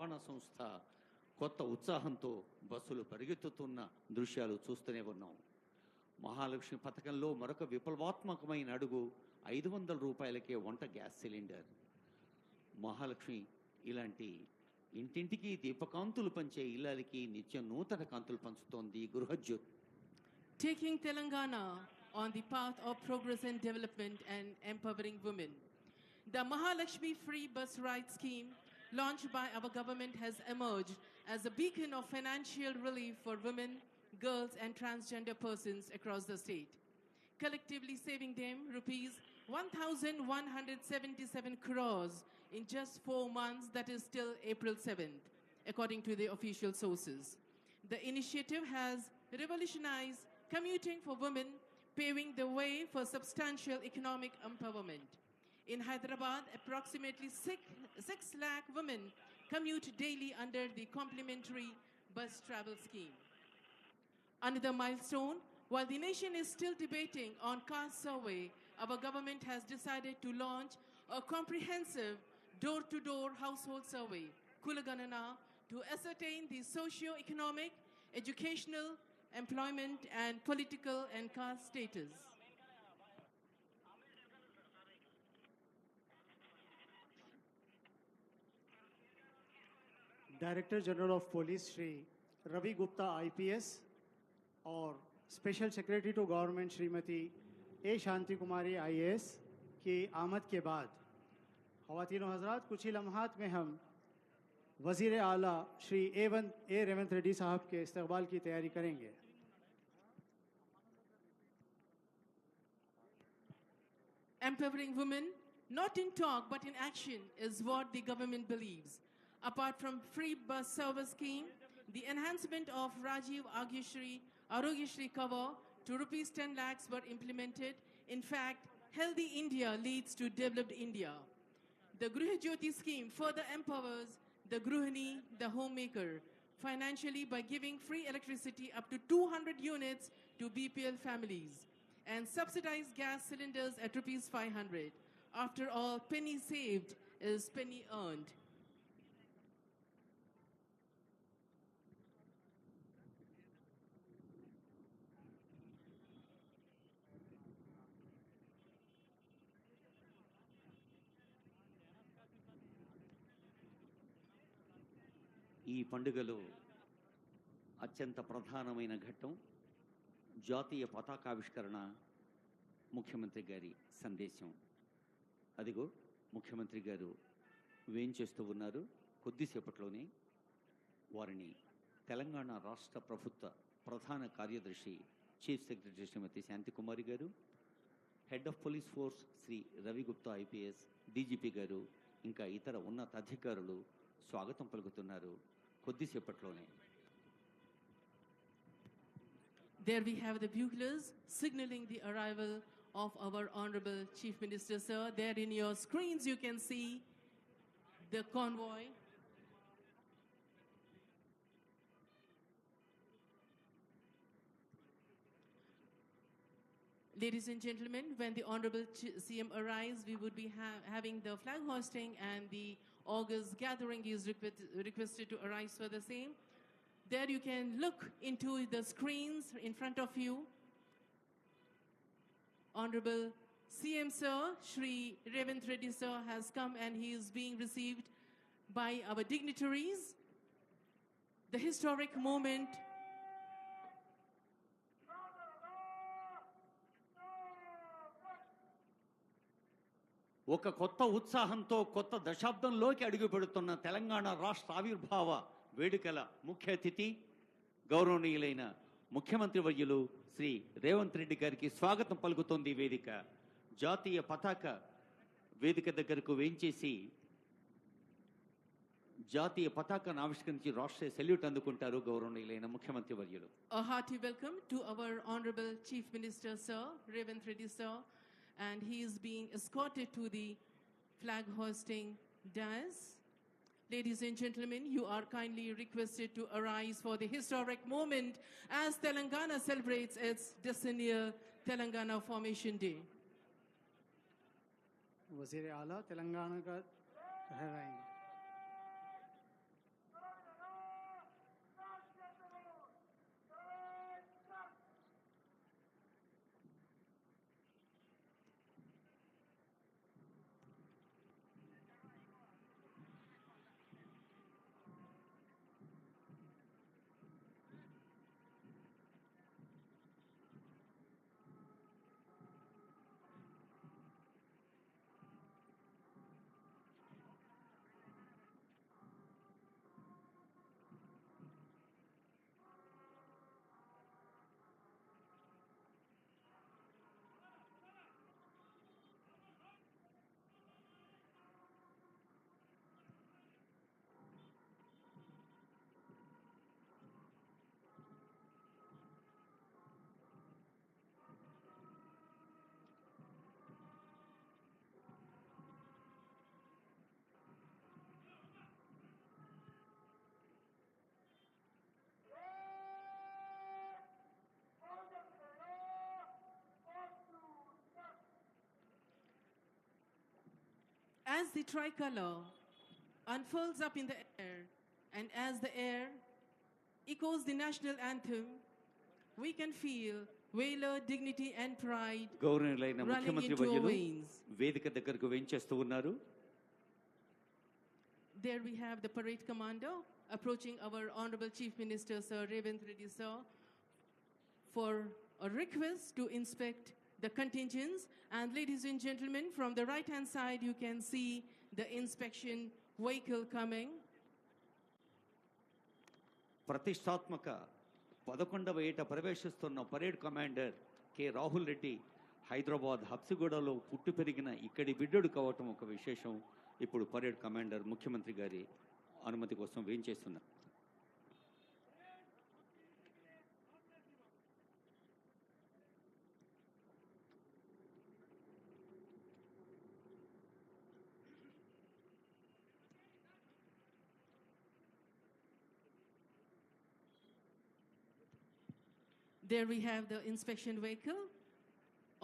రవాణా సంస్థ కొత్త ఉత్సాహంతో బస్సులు పరిగెత్తుతున్న దృశ్యాలు చూస్తూనే ఉన్నాం. మహాలక్ష్మి పథకంలో మరొక విప్లవాత్మకమైన అడుగు 500 రూపాయలకే వంట గ్యాస్ సిలిండర్. మహాలక్ష్మి ఇలాంటి ఇంటింటికి దీపకాంతులు పంచే ఇల్లాలకి నిత్యం నూతన కాంతులు పంచుతోంది Gruhajyothi. Taking Telangana on the path of progress and development and empowering women. The Mahalakshmi free bus ride scheme launched by our government has emerged as a beacon of financial relief for women, girls and transgender persons across the state, collectively saving them rupees 1,177 crores in just 4 months, that is till April 7th, according to the official sources. The initiative has revolutionized commuting for women, paving the way for substantial economic empowerment. In Hyderabad, approximately 6 lakh women commute daily under the complimentary bus travel scheme. Another milestone, while the nation is still debating on caste survey, our government has decided to launch a comprehensive door-to-door household survey, Kulaganana, to ascertain the socio-economic, educational, employment and political and caste status. Director general of police Shri Ravi Gupta IPS और special secretary to government Shrimati A Shanti Kumari IAS की आमद के बाद ख़वातीनो हज़रात कुछ ही लम्हात में हम वज़ीर आला श्री ए रेवंत रेड्डी साहब के इस्तकबाल की तैयारी करेंगे. Empowering women, not in talk but in action, is what the government believes. Apart from free bus service scheme, the enhancement of Rajiv Arogyashri cover to rupees 10 lakhs were implemented. In fact, healthy India leads to developed India. The Grihajyoti scheme further empowers the Gruhini, the homemaker, financially by giving free electricity up to 200 units to BPL families and subsidized gas cylinders at rupees 500. After all, penny saved is penny earned. ఈ పండుగలో అత్యంత ప్రధానమైన ఘట్టం జాతీయ పతాకావిష్కరణ, ముఖ్యమంత్రి గారి సందేశం. అదిగో ముఖ్యమంత్రి గారు వేంచేస్తూ ఉన్నారు. కొద్దిసేపట్లోనే వారిని తెలంగాణ రాష్ట్ర ప్రభుత్వ ప్రధాన కార్యదర్శి chief secretary Shrimati Shantikumari garu, head of police force Shri Ravi Gupta IPS, DGP garu, ఇంకా ఇతర ఉన్నతాధికారులు స్వాగతం పలుకుతున్నారు కొద్దిసేపట్లోనే. There we have the buglers signaling the arrival of our Honorable Chief Minister, sir. There in your screens you can see the convoy. Ladies and gentlemen, when the Honorable CM arrives, we would be having the flag hoisting and the August gathering is requested to arise for the same. There you can look into the screens in front of you. Honorable CM Sir, Shri Revanth Reddy Sir has come and he is being received by our dignitaries. The historic moment ఒక కొత్త ఉత్సాహంతో కొత్త దశాబ్దంలోకి అడుగుపెడుతున్న తెలంగాణ రాష్ట్ర ఆవిర్భావ వేడుకల ముఖ్య అతిథి గౌరవనీయులైన ముఖ్యమంత్రి వర్యులు శ్రీ రేవంత్ రెడ్డి గారికి స్వాగతం పలుకుతోంది వేదిక. జాతీయ పతాక వేదిక దగ్గరకు వేంచేసి జాతీయ పతాకాన్ని ఆవిష్కరించి రాష్ట్రీయ సెల్యూట్ అందుకుంటారు గౌరవనీయులైన ముఖ్యమంత్రి వర్యులు. A hearty welcome to our Honorable Chief Minister Sir, Revanth Reddy Sir, and he is being escorted to the flag hoisting dais. Ladies and gentlemen, you are kindly requested to arise for the historic moment as Telangana celebrates its decennial Telangana Formation Day. वज़ीर आला तेलंगाना का ठहराएंगे. As the tricolor unfurls up in the air, and as the air echoes the national anthem, we can feel valor, dignity, and pride గౌరవనీయులైన running ముఖ్యమంత్రి into our వర్యులు veins. వేదిక దగ్గరకు వేంచేస్తూ ఉన్నారు. There we have the parade commander approaching our Honorable Chief Minister, Sir Revanth Reddy, sir, for a request to inspect the contingents. And ladies and gentlemen, from the right-hand side, you can see the inspection vehicle coming. ప్రతిష్టాత్మక 11వ ఏట ప్రవేశిస్తున్న parade commander K Rahul Reddy Hyderabad హబ్సిగూడలో పుట్టి పెరిగిన ఇక్కడి బిడ్డడు కావటం ఒక విశేషం. ఇప్పుడు పరేడ్ కమాండర్ ముఖ్యమంత్రి గారి అనుమతి కోసం వేంచేస్తున్నారు. There we have the inspection vehicle.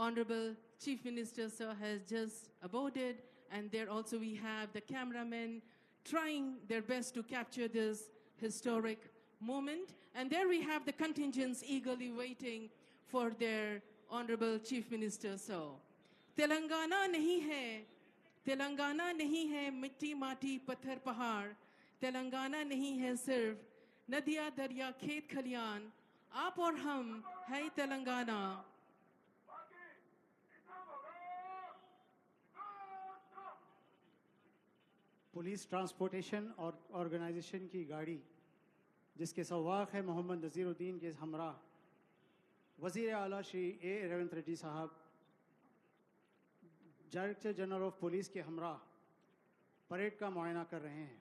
Honorable Chief Minister, sir, has just aboarded, and there also we have the cameramen trying their best to capture this historic moment. And there we have the contingents eagerly waiting for their Honorable Chief Minister, sir. Telangana nahi hai mitti mati pathar pahar. Telangana nahi hai sirf nadiya darya khet khalian. आप और हम है Telangana. Police transportation और organisation की गाड़ी जिसके सवाक है मोहम्मद नज़ीरुद्दीन के हमरा वज़ीर आला श्री ए रेवंत रेड्डी साहब, डायरेक्टर जनरल ऑफ पुलिस के हमरा परेड का मुआयना कर रहे हैं.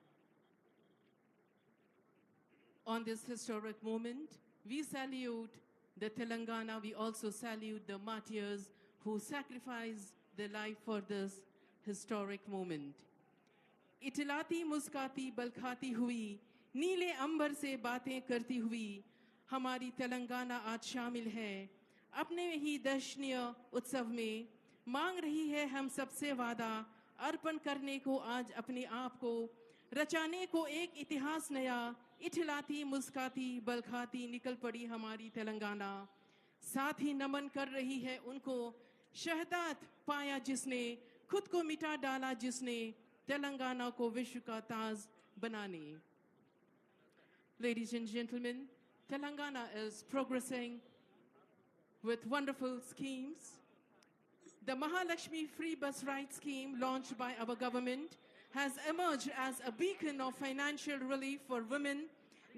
On this historic moment, we salute the Telangana. We also salute the martyrs who sacrificed their life for this historic moment. इटलाती मुस्काती बलखाती हुई नीले अंबर से बातें करती हुई हमारी तेलंगाना आज शामिल है अपने ही दर्शनीय उत्सव में. मांग रही है हम सबसे वादा अर्पण करने को, आज अपने आप को रचाने को एक इतिहास नया. इठलाती मुस्काती बलखाती निकल पड़ी हमारी तेलंगाना. साथ ही नमन कर रही है उनको शहादत पाया जिसने, खुद को मिटा डाला जिसने, तेलंगाना को विश्व का ताज बनाने. Ladies and gentlemen, Telangana is progressing with wonderful schemes. The Mahalakshmi free bus ride scheme launched by our government has emerged as a beacon of financial relief for women,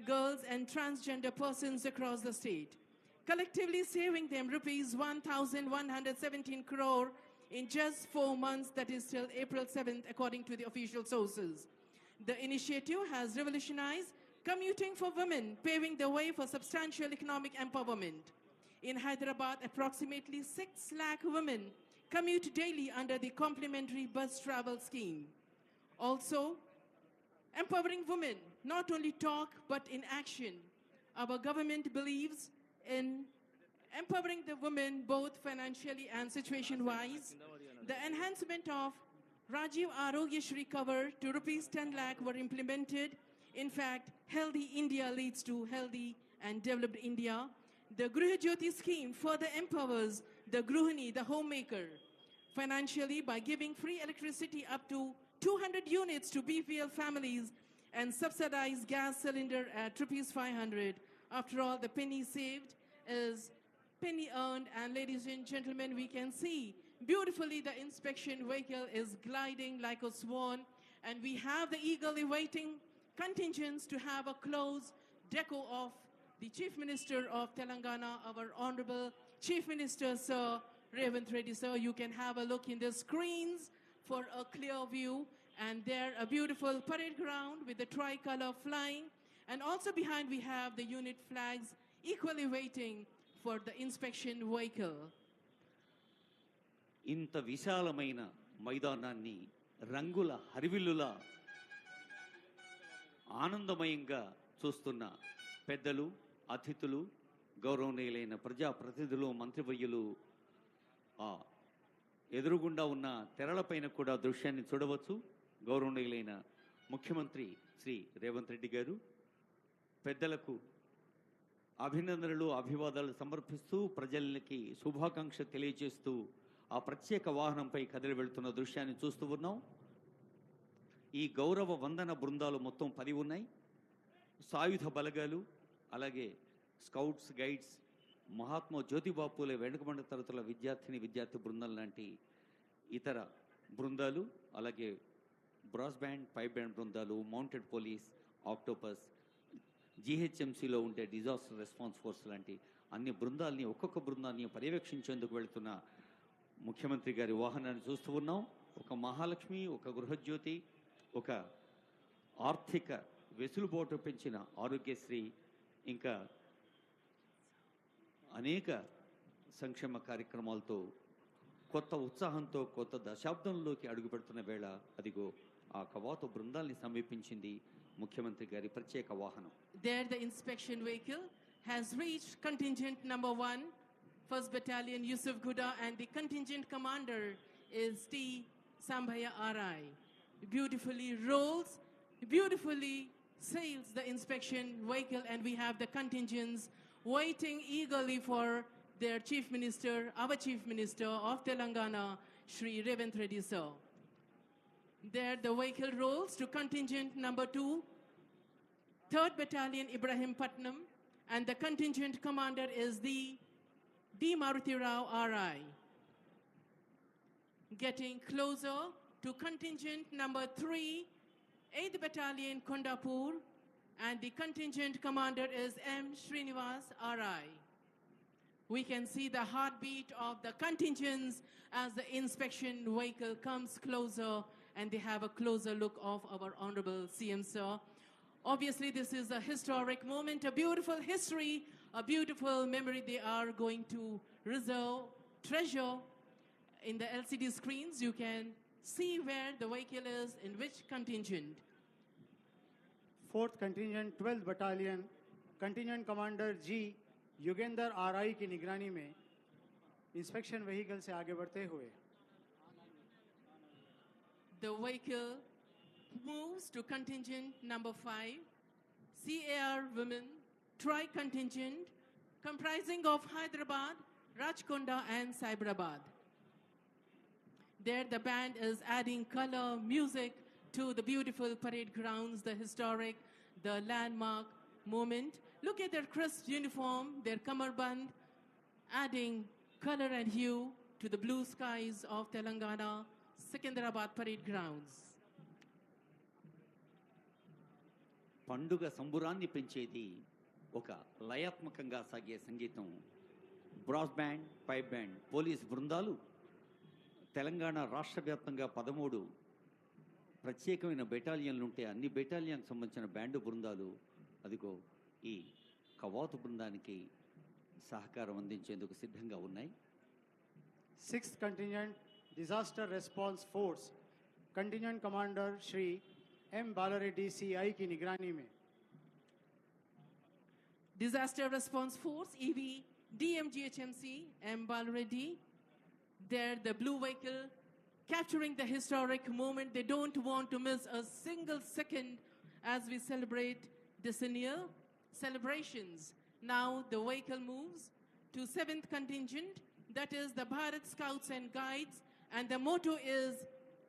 girls and transgender persons across the state, collectively saving them rupees 1,117 crore in just 4 months, that is till April 7th, according to the official sources. The initiative has revolutionized commuting for women, paving the way for substantial economic empowerment. In Hyderabad, approximately 6 lakh women commute daily under the complimentary bus travel scheme. Also, empowering women, not only talk but in action. Our government believes in empowering the women both financially and situation-wise. The enhancement of Rajiv Arogya Shri cover to rupees 10 lakh were implemented. In fact, healthy India leads to healthy and developed India. The Griha Jyoti scheme further empowers the Gruhini, the homemaker, financially by giving free electricity up to 200 units to BPL families and subsidized gas cylinder at rupees 500. After all, the penny saved is penny earned. And ladies and gentlemen, we can see beautifully the inspection vehicle is gliding like a swan, and we have the eagerly waiting contingents to have a close deco of the Chief Minister of Telangana, our Honorable Chief Minister, Sir Revanth Reddy, sir. You can have a look in the screens for a clear view. And there a beautiful parade ground with the tricolor flying. And also behind we have the unit flags equally waiting for the inspection vehicle. ఇంత విశాలమైన మైదానాన్ని రంగుల హరివిల్లులా ఆనందమయంగా చూస్తున్న పెద్దలు, అతిథులు, గౌరవనీయులైన ప్రజాప్రతినిధులు, మంత్రివర్యులు ఎదురుగుండా ఉన్న తెరలపైన కూడా దృశ్యాన్ని చూడవచ్చు. గౌరవనీయులైన ముఖ్యమంత్రి శ్రీ రేవంత్ రెడ్డి గారు పెద్దలకు అభినందనలు అభివాదాలు సమర్పిస్తూ ప్రజలకి శుభాకాంక్ష తెలియజేస్తూ ఆ ప్రత్యేక వాహనంపై కదిలి వెళ్తున్న దృశ్యాన్ని చూస్తూ ఉన్నాం. ఈ గౌరవ వందన బృందాలు మొత్తం 10 ఉన్నాయి. సాయుధ బలగాలు, అలాగే స్కౌట్స్, గైడ్స్, మహాత్మా జ్యోతిబా పూలే వెనుకబడిన తరగతుల విద్యార్థి బృందాలు లాంటి ఇతర బృందాలు, అలాగే బ్రాస్ బ్యాండ్, పైప్ బ్యాండ్ బృందాలు, మౌంటెడ్ పోలీస్, ఆక్టోపస్, జీహెచ్ఎంసీలో ఉండే డిజాస్టర్ రెస్పాన్స్ ఫోర్స్ లాంటి అన్ని బృందాలని ఒక్కొక్క బృందాన్ని పర్యవేక్షించేందుకు వెళుతున్న ముఖ్యమంత్రి గారి వాహనాన్ని చూస్తూ ఉన్నాం. ఒక మహాలక్ష్మి, ఒక గృహజ్యోతి, ఒక ఆర్థిక వెసులుబాటు పెంచిన ఆరోగ్యశ్రీ, ఇంకా అనేక సంక్షేమ కార్యక్రమాలతో కొత్త ఉత్సాహంతో కొత్త దశాబ్దంలోకి అడుగుపెడుతున్న వేళ అదిగో ఆ కవాతు బృందాల్ని సమీపించింది ముఖ్యమంత్రి గారి ప్రత్యేక వాహనం. There the inspection vehicle has reached contingent number 1, 1st Battalion Yusuf Guda, and the contingent commander is T. Sambhaya RI. Beautifully rolls, beautifully sails the inspection vehicle, and we have the contingents waiting eagerly for their Chief Minister, our Chief Minister of Telangana, Shri Revanth Reddy sir. There the vehicle rolls to contingent number 2, 3rd Battalion Ibrahim Patnam, and the contingent commander is the D. Maruti Rao RI. Getting closer to contingent number 3, 8th Battalion Kondapur, and the contingent commander is M. Srinivas RI. We can see the heartbeat of the contingents as the inspection vehicle comes closer, and they have a closer look of our Honorable CM sir. Obviously, this is a historic moment, a beautiful history, a beautiful memory they are going to treasure. In the LCD screens, you can see where the vehicle is, in which contingent. 4th contingent 12th battalion contingent commander G Yugendra RI की निगरानी में inspection vehicle से आगे बढ़ते हुए The vehicle moves to contingent number 5, CAR Women Tri-Contingent, comprising of Hyderabad, Rajkonda and Cyberabad. There the band is adding color, music to the beautiful parade grounds, the historic, the landmark moment. Look at their crisp uniform, their kamarband, adding color and hue to the blue skies of Telangana, Secunderabad parade grounds. పండుగ సంబురాన్ని పెంచేది ఒక లయాత్మకంగా సాగే సంగీతం. Brass band, pipe band, police బృందాలు తెలంగాణ రాష్ట్ర వ్యాప్తంగా 13 ప్రత్యేకమైన బెటాలియన్లు ఉంటే అన్ని బెటాలియన్కి సంబంధించిన బ్యాండు బృందాలు అదిగో ఈ కవాతు బృందానికి సహకారం అందించేందుకు సిద్ధంగా ఉన్నాయి. 6th contingent disaster response force contingent commander Shri M. Balareddy CI की निगरानी में Disaster Response Force, EV, DMGHMC, M. Balareddy. There, the blue vehicle capturing the historic moment. They don't want to miss a single second as we celebrate decennial celebrations. Now the vehicle moves to 7th contingent, that is the Bharat Scouts and Guides, and the motto is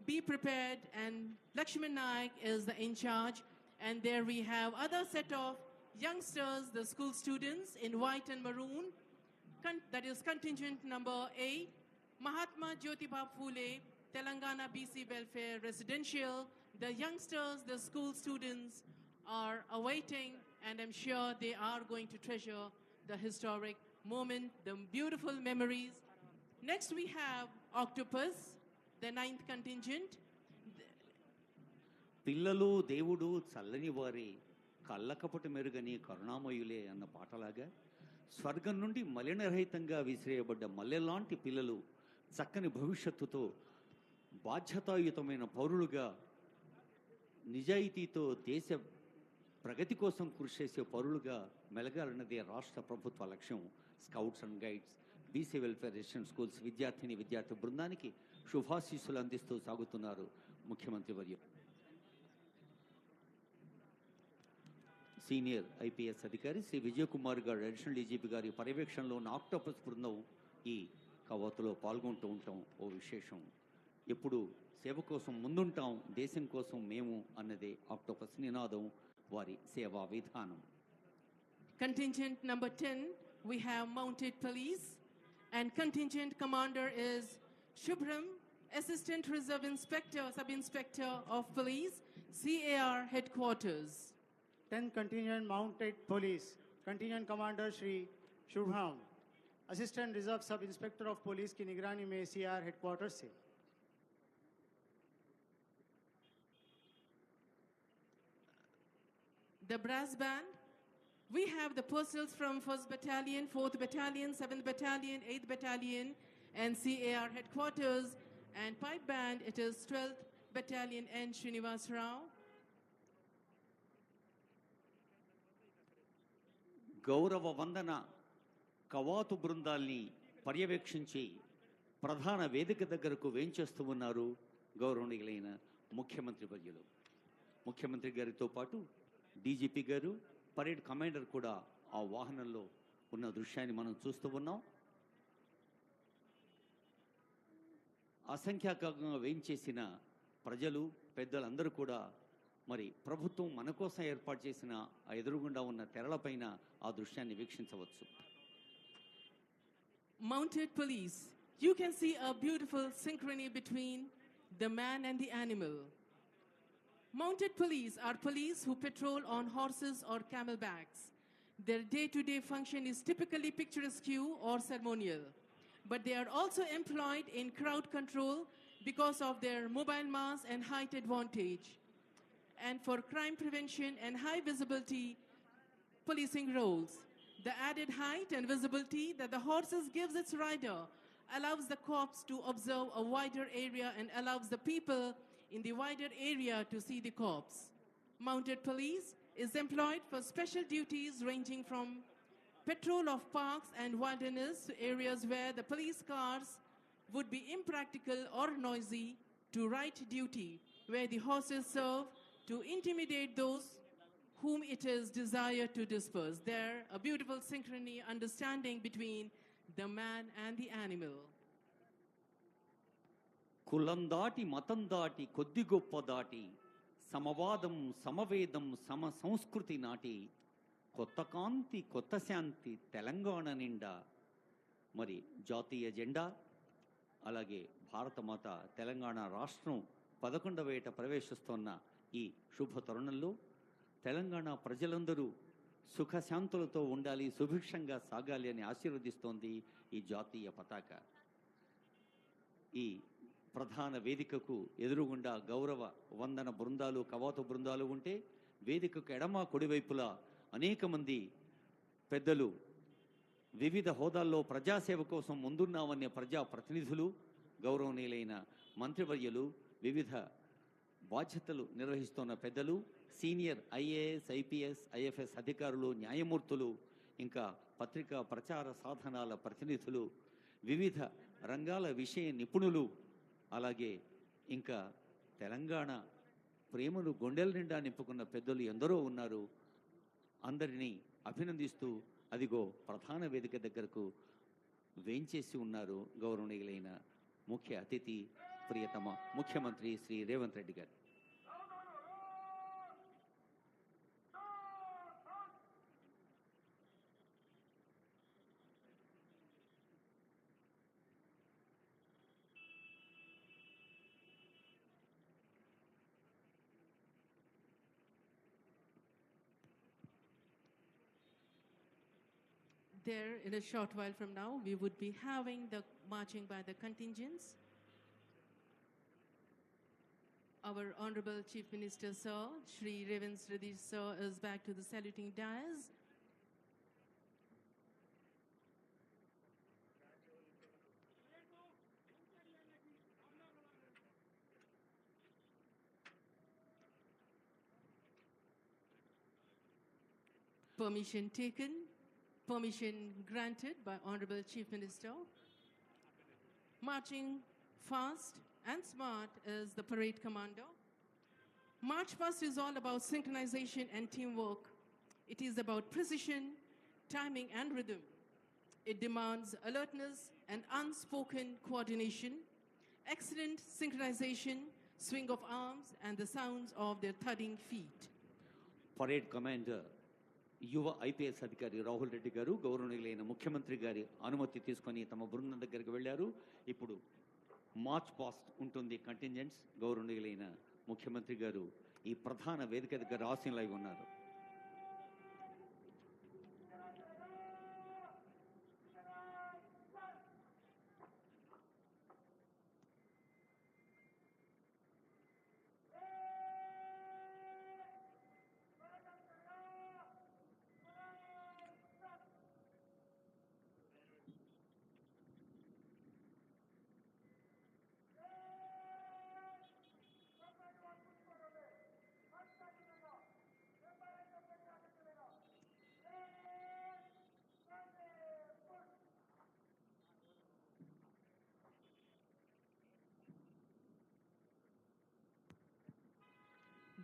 be prepared, and Lakshman Naik is the in charge. And there we have other set of youngsters, the school students in white and maroon, that is contingent number 8, Mahatma Jyotiba Phule, Telangana BC Welfare Residential. The youngsters, the school students are awaiting, and I'm sure they are going to treasure the historic moment, the beautiful memories. Next we have Octopus, the 9th contingent. పిల్లలు దేవుడు చల్లని వారి కళ్ళకపటి మెరుగని కరుణామయులే అన్న పాటలాగా స్వర్గం నుండి మలినరహితంగా విసిరేయబడ్డ మల్లెలాంటి పిల్లలు చక్కని భవిష్యత్తుతో బాధ్యతాయుతమైన పౌరులుగా నిజాయితీతో దేశ ప్రగతి కోసం కృషి చేసే పౌరులుగా మెలగాలన్నదే రాష్ట్ర ప్రభుత్వ లక్ష్యం. Scouts and guides, BC welfare resident schools విద్యార్థి బృందానికి శుభాశీస్సులు అందిస్తూ సాగుతున్నారు ముఖ్యమంత్రి వర్యులు. సీనియర్ ఐపీఎస్ అధికారి శ్రీ విజయ్ కుమార్ గారు అడిషనల్ డీజీపీ గారి పర్యవేక్షణలో ఉన్న ఆక్టోపస్ బృందం ఈ కవాతులో పాల్గొంటూ ఉంటాం. ఓ విశేషం, ఎప్పుడు సేవ కోసం ముందుంటాం, దేశం కోసం మేము అన్నదే ఆక్టోపస్ నినాదం, వారి సేవా విధానం. Contingent number 10, we have mounted police, and contingent commander is Shubhram, Assistant Reserve Inspector, Sub-Inspector of Police, CAR Headquarters. 10 contingent mounted police, contingent commander Shri Shubham, Assistant Reserve Sub Inspector of Police की निगरानी में CR headquarters से. The brass band, we have the personnel from 1st Battalion, 4th Battalion, 7th Battalion, 8th Battalion, and CAR Headquarters. And pipe band, it is 12th Battalion N. Srinivas Rao. గౌరవ వందన కవాతు బృందాల్ని పర్యవేక్షించి ప్రధాన వేదిక దగ్గరకు వేంచేస్తూ ఉన్నారు గౌరవనీయులైన ముఖ్యమంత్రి వర్యులు. ముఖ్యమంత్రి గారితో పాటు డీజీపీ గారు, పరేడ్ కమాండర్ కూడా ఆ వాహనంలో ఉన్న దృశ్యాన్ని మనం చూస్తూ ఉన్నాం. అసంఖ్యాకంగా వేయించేసిన ప్రజలు, పెద్దలందరూ కూడా మరి ప్రభుత్వం మన కోసం ఏర్పాటు చేసిన ఆ ఎదురుగుండా ఉన్న తెరలపైన ఆ దృశ్యాన్ని వీక్షించవచ్చు. Mounted police, you can see a beautiful synchrony between the man and the animal. Mounted police are police who patrol on horses or camelbacks. Their day-to-day function is typically picturesque or ceremonial, but they are also employed in crowd control because of their mobile mass and height advantage, and for crime prevention and high visibility policing roles. The added height and visibility that the horses gives its rider allows the cops to observe a wider area and allows the people in the wider area to see the cops. Mounted police is employed for special duties ranging from patrol of parks and wilderness to areas where the police cars would be impractical or noisy, to right duty where the horses serve to intimidate those whom it is desired to disperse. There, a beautiful synchrony, understanding between the man and the animal. కులం దాటి మతం దాటి కొద్ది గొప్ప దాటి సమవాదం సమవేదం సమ సంస్కృతి నాటి కొత్త కాంతి కొత్త శాంతి తెలంగాణ నిండా. మరి జాతీయ జెండా, అలాగే భారతమాత తెలంగాణ రాష్ట్రం 11వ ఏట ప్రవేశిస్తున్న ఈ శుభ తరుణంలో తెలంగాణ ప్రజలందరూ సుఖశాంతులతో ఉండాలి, సుభిక్షంగా సాగాలి అని ఆశీర్వదిస్తోంది ఈ జాతీయ పతాక. ఈ ప్రధాన వేదికకు ఎదురుగుండా గౌరవ వందన బృందాలు, కవాతు బృందాలు ఉంటే, వేదికకు ఎడమ కుడివైపులా అనేక మంది పెద్దలు, వివిధ హోదాల్లో ప్రజాసేవ కోసం ముందున్నామనే ప్రజా ప్రతినిధులు, గౌరవనీయులైన మంత్రివర్యులు, వివిధ బాధ్యతలు నిర్వహిస్తున్న పెద్దలు, సీనియర్ ఐఏఎస్, ఐపీఎస్, ఐఎఫ్ఎస్ అధికారులు, న్యాయమూర్తులు, ఇంకా పత్రికా ప్రచార సాధనాల ప్రతినిధులు, వివిధ రంగాల విషయ నిపుణులు, అలాగే ఇంకా తెలంగాణ ప్రేమను గుండెల నిండా నింపుకున్న పెద్దలు ఎందరో ఉన్నారు. అందరినీ అభినందిస్తూ అదిగో ప్రధాన వేదిక దగ్గరకు వేంచేసి ఉన్నారు గౌరవనీయులైన ముఖ్య అతిథి, ప్రియతమ ముఖ్యమంత్రి శ్రీ రేవంత్ రెడ్డి గారు. There, in a short while from now, we would be having the marching by the contingents. Our Honorable Chief Minister, Sir, Shri Revanth Reddy, Sir, is back to the saluting dais. Permission taken. Permission granted by Honorable Chief Minister. Marching fast and smart is the parade commander. March past is all about synchronization and teamwork. It is about precision, timing, and rhythm. It demands alertness and unspoken coordination, excellent synchronization, swing of arms, and the sounds of their thudding feet. Parade commander యువ IPS అధికారి రాహుల్ రెడ్డి గారు గౌరవనీయులైన ముఖ్యమంత్రి గారి అనుమతి తీసుకొని తమ బృందం దగ్గరికి వెళ్ళారు. ఇప్పుడు మార్చ్ పాస్ట్ ఉంటుంది కంటింజెంట్స్. గౌరవనీయులైన ముఖ్యమంత్రి గారు ఈ ప్రధాన వేదిక దగ్గర ఆసీనులై ఉన్నారు.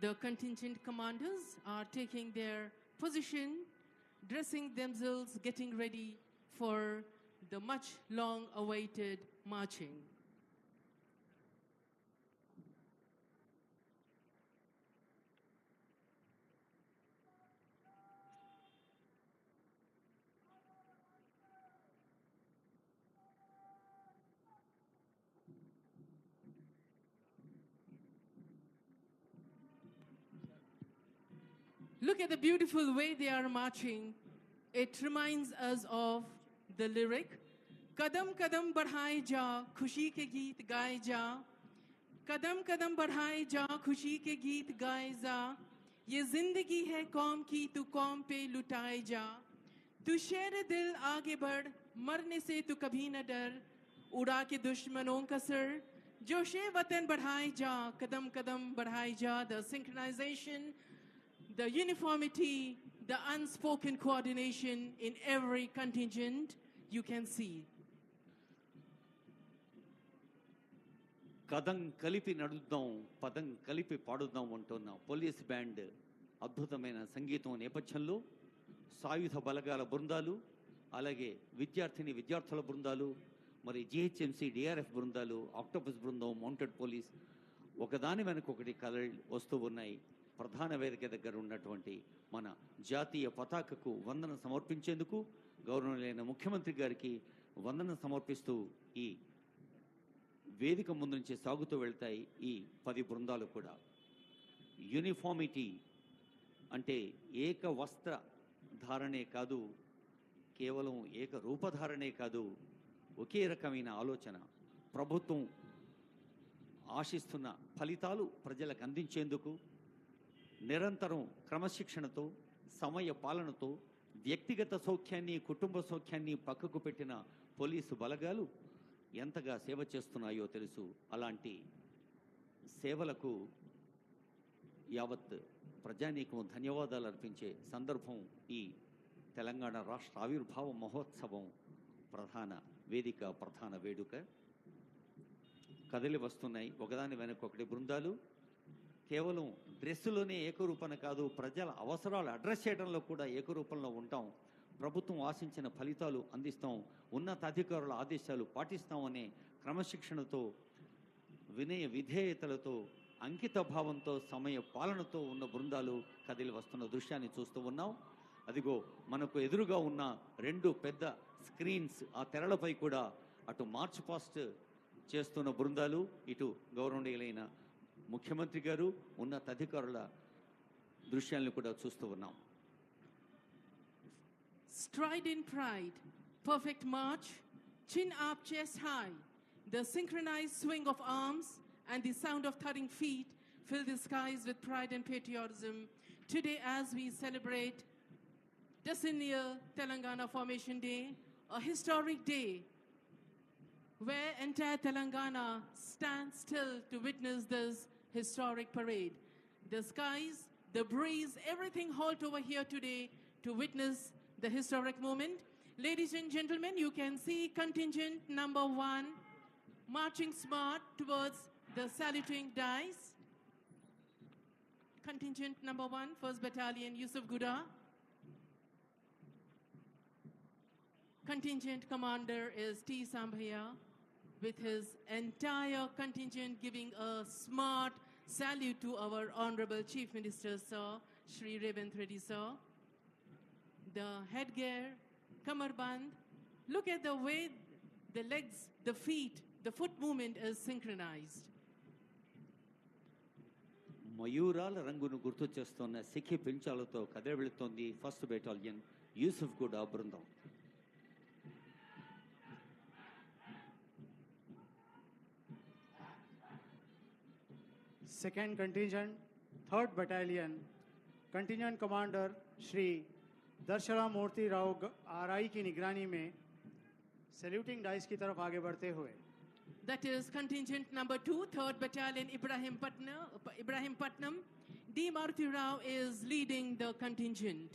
The contingent commanders are taking their position, dressing themselves, getting ready for the much long-awaited marching. Look at the beautiful way they are marching. It reminds us of the lyric, Kadam kadam badhaye ja, khushi ke geet gaye ja. Kadam kadam badhaye ja, khushi ke geet gaye ja. Ye zindagi hai kaum ki, tu kaum pe lutaye ja. Tu sher dil aage बढ़, मरने से tu kabhi na dar. उड़ा के दुश्मनों का sir, जोशे वतन बढ़ाए जा, कदम कदम बढ़ाए जा. The synchronization, the uniformity, the unspoken coordination in every contingent you can see. కదం కలిపి నడుద్దాం, పదం కలిపి పాడుద్దాం అంటున్న పోలీస్ బ్యాండ్ అద్భుతమైన సంగీతం నేపథ్యంలో సాయుధ బలగాల బృందాలు, అలాగే విద్యార్థుల బృందాలు, మరి జిహెచ్ఎంసీ డిఆర్ఎఫ్ బృందాలు, ఆక్టోపస్ బృందం, మౌంటెడ్ పోలీస్ ఒకదాని వెనక ఒకటి కదలి వస్తూ ఉన్నాయి. ప్రధాన వేదిక దగ్గర ఉన్నటువంటి మన జాతీయ పతాకకు వందనం సమర్పించేందుకు గౌరవనీయులైన ముఖ్యమంత్రి గారికి వందనం సమర్పిస్తూ ఈ వేదిక ముందు నుంచి సాగుతూ వెళ్తాయి ఈ 10 బృందాలు కూడా. యూనిఫార్మిటీ అంటే ఏక వస్త్ర ధారణే కాదు, కేవలం ఏక రూపధారణే కాదు, ఒకే రకమైన ఆలోచన, ప్రభుత్వం ఆశిస్తున్న ఫలితాలు ప్రజలకు అందించేందుకు నిరంతరం క్రమశిక్షణతో, సమయ పాలనతో వ్యక్తిగత సౌఖ్యాన్ని, కుటుంబ సౌఖ్యాన్ని పక్కకు పెట్టిన పోలీసు బలగాలు ఎంతగా సేవ చేస్తున్నాయో తెలుసు. అలాంటి సేవలకు యావత్ ప్రజానీకం ధన్యవాదాలు అర్పించే సందర్భం ఈ తెలంగాణ రాష్ట్ర ఆవిర్భావ మహోత్సవం ప్రధాన వేదిక, ప్రధాన వేడుక. కదిలి వస్తున్నాయి ఒకదాని వెనక ఒకటి బృందాలు. కేవలం డ్రెస్సులోనే ఏకరూపణ కాదు, ప్రజల అవసరాలు అడ్రస్ చేయడంలో కూడా ఏకరూపంలో ఉంటాం. ప్రభుత్వం ఆశించిన ఫలితాలు అందిస్తాం, ఉన్నతాధికారుల ఆదేశాలు పాటిస్తామనే క్రమశిక్షణతో, వినయ విధేయతలతో, అంకిత భావంతో, సమయ పాలనతో ఉన్న బృందాలు కదిలి వస్తున్న దృశ్యాన్ని చూస్తూ ఉన్నాం. అదిగో మనకు ఎదురుగా ఉన్న 2 పెద్ద స్క్రీన్స్, ఆ తెరలపై కూడా అటు మార్చ్ పాస్ట్ చేస్తున్న బృందాలు, ఇటు గౌరవనీయులైన ముఖ్యమంత్రి గారు, ఉన్నతాధికారుల దృశ్యాలను కూడా చూస్తూ ఉన్నాం. Stride in pride, perfect march, chin up, chest high. The synchronized swing of arms and the sound of thudding feet fill the skies with pride and patriotism. Today, as we celebrate decennial Telangana Formation Day, a historic day where entire Telangana stands still to witness this historic parade. The skies, the breeze, everything halt over here today to witness the historic moment. Ladies and gentlemen, you can see contingent number 1 marching smart towards the saluting dice. Contingent number 1, 1st Battalion, Yusuf Guda. contingent commander is T. Sambhaya, with his entire contingent giving a smart salute to our Honorable Chief Minister, Sir, Shri Revanth Reddy, Sir. The headgear, kamarband, look at the way the legs, the feet, the foot movement is synchronized. మయూరాల రంగును గుర్తు చేస్తున్న సిక్కి పెంచాలతో కదిలి వెళుతోంది first battalion Yusuf గూడ బృందం. Second contingent, 3rd Battalion, contingent commander Shri दर्शना मूर्ति Rao RI की निगरानी में सैल्यूटिंग डाइस की तरफ आगे बढ़ते हुए That is contingent number 2, 3rd Battalion Ibrahim Patnam. D. Maruti Rao is leading the contingent.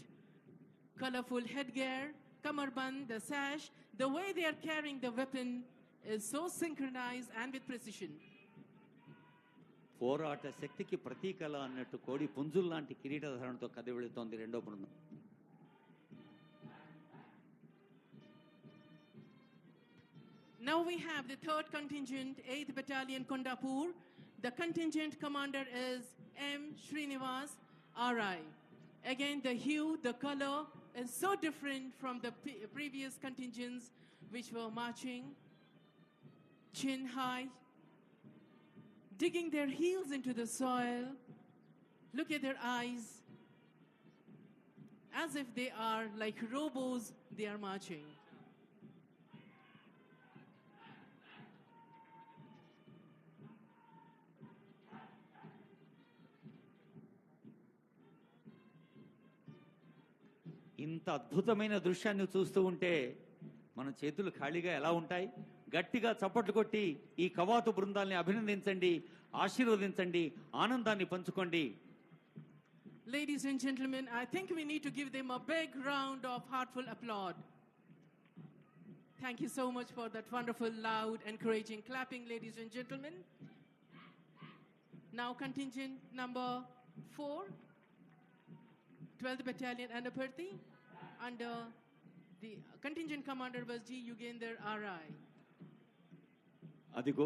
Colorful headgear, kamarband, the sash, the way they are carrying the weapon is so synchronized and with precision. పోరాట శక్తికి ప్రతీకల అన్నట్టు కోడి పుంజుల్లాంటి కిరీటధారణతో కదిలి వెళుతోంది రెండో బృందం. Now we have the 3rd contingent, 8th Battalion Kondapur. The contingent commander is M. Srinivas R.I. Again, the hue, the color is so different from the previous contingents which were marching chin high, digging their heels into the soil. Look at their eyes. As if they are like robos, they are marching. ఇంత అద్భుతమైన దృశ్యాన్ని చూస్తూ ఉంటే మన చేతులు ఖాళీగా ఎలా ఉంటాయి? గట్టిగా చప్పట్లు కొట్టి ఈ కవాతు బృందాల్ని అభినందించండి, ఆశీర్వదించండి, ఆనందాన్ని పంచుకోండి. Ladies and gentlemen, I think we need to give them a big round of heartfelt applause. Thank you so much for that wonderful, loud, encouraging clapping, ladies and gentlemen. Now contingent number 4, 12th Battalion Anaparthi, under the contingent commander was G. Yugender R.I. అదిగో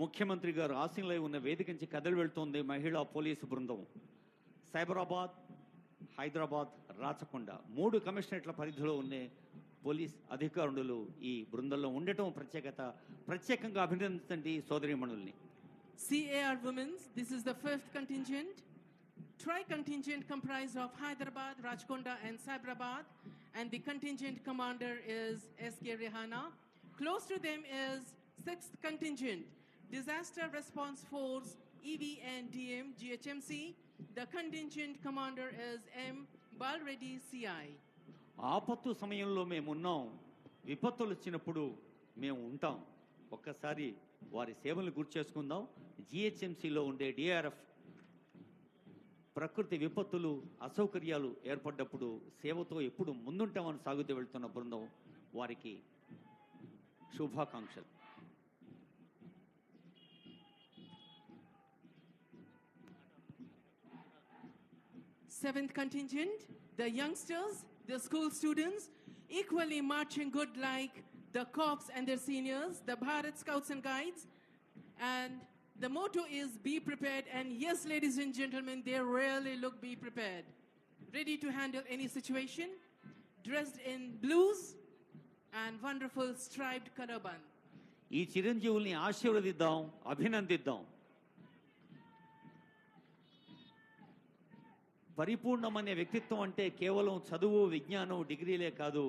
ముఖ్యమంత్రి గారు ఆశీనులై ఉన్న వేదిక నుంచి కదిలి వెళ్తోంది మహిళా police బృందం. సైబరాబాద్, హైదరాబాద్, రాచకొండ 3 కమిషనరేట్ల పరిధిలో ఉన్న పోలీస్ అధికారులు ఈ బృందంలో ఉండటం ప్రత్యేకంగా అభినందించండి సోదరీమణుల్ని. CAR Women's, this is the 5th contingent. Tri-contingent comprised of Hyderabad, Rajkonda and Cyberabad, and the contingent commander is S.K. Rehana. Close to them is 6th contingent, Disaster Response Force, EVNDM, GHMC. The contingent commander is M. Balreddy, CI. ఆపత్తు సమయంలో మేము ఉన్నాం, విపత్తులు వచ్చినప్పుడు మేము ఉంటాం. ఒక్కసారి వారి సేవలను గుర్తు చేసుకుందాం. GHMCలో ఉండే DRF ప్రకృతి విపత్తులు, అసౌకర్యాలు ఏర్పడ్డప్పుడు సేవతో ఎప్పుడు ముందుంటామని సాగుతూ వెళ్తున్న బృందం, వారికి శుభాకాంక్షలు. Seventh contingent, the youngsters, the school students, equally marching good like the corps and their seniors, the Bharat Scouts and Guides. And the motto is be prepared. And yes, ladies and gentlemen, they really look be prepared. Ready to handle any situation, dressed in blues and wonderful striped color band. ఈ చిరంజీవుల్ని ఆశీర్వదిద్దాం, అభినందిద్దాం. పరిపూర్ణమనే వ్యక్తిత్వం అంటే కేవలం చదువు, విజ్ఞానం, డిగ్రీలే కాదు,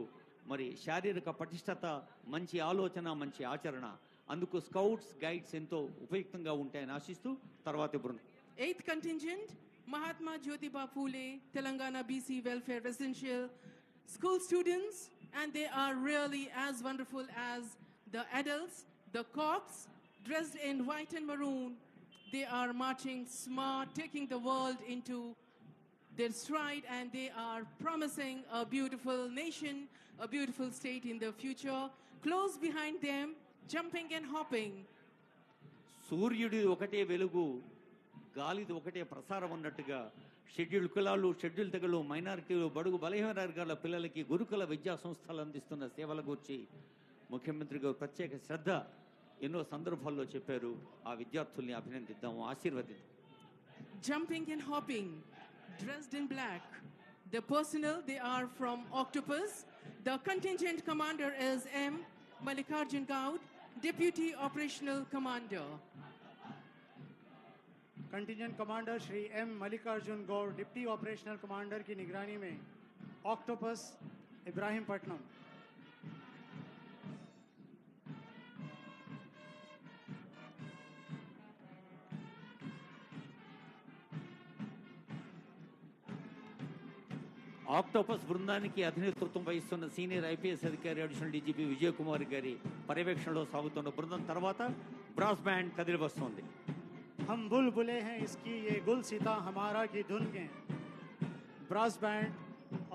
మరి శారీరక పటిష్టత, మంచి ఆలోచన, మంచి ఆచరణ. అందుకు స్కౌట్స్, గైడ్స్ ఎంతో ఉపయుక్తంగా ఉంటాయని ఆశిస్తూ తర్వాతి బృందం. 8th contingent, Mahatma Jyotiba Phule, Telangana BC Welfare Residential School students, and they are really as wonderful as the adults. The corps, dressed in white and maroon, they are marching smart, taking the world into their stride, and they are promising a beautiful nation, a beautiful state in the future. Close behind them, jumping and hopping. సూర్యుడి ఒకటే వెలుగు, గాలిది ఒకటే ప్రసారం అన్నట్టుగా schedule కులాలు, schedule తెగలు, మైనారిటీలు, బడుగు బలహీన వర్గాల పిల్లలకి గురుకుల విద్యా సంస్థలు అందిస్తున్న సేవల గురించి ముఖ్యమంత్రి గారు ప్రత్యేక శ్రద్ధ ఎన్నో సందర్భాల్లో చెప్పారు. ఆ విద్యార్థుల్ని అభినందిద్దాము, ఆశీర్వదిద్దాం. Jumping and hopping, dressed in black. The personnel, they are from Octopus. The contingent commander is M. Mallikarjun Gaud, Deputy Operational Commander. Contingent commander Shri M Mallikarjun Gaud, deputy operational commander की निगरानी में ऑक्टोपस इब्राहिमपट्टनम। ఆక్టోపస్ బృందానికి అధినేతృత్వం వహిస్తున్న సీనియర్ ఐపీఎస్ అధికారి additional DGP Vijay Kumar గారి పర్యవేక్షణలో సాగుతున్న బృందం తర్వాత బ్రాస్ బ్యాండ్ కదిలి వస్తుంది. हम बुलबुले हैं इसकी ये गुल सीता हमारा की धुन के ब्रास बैंड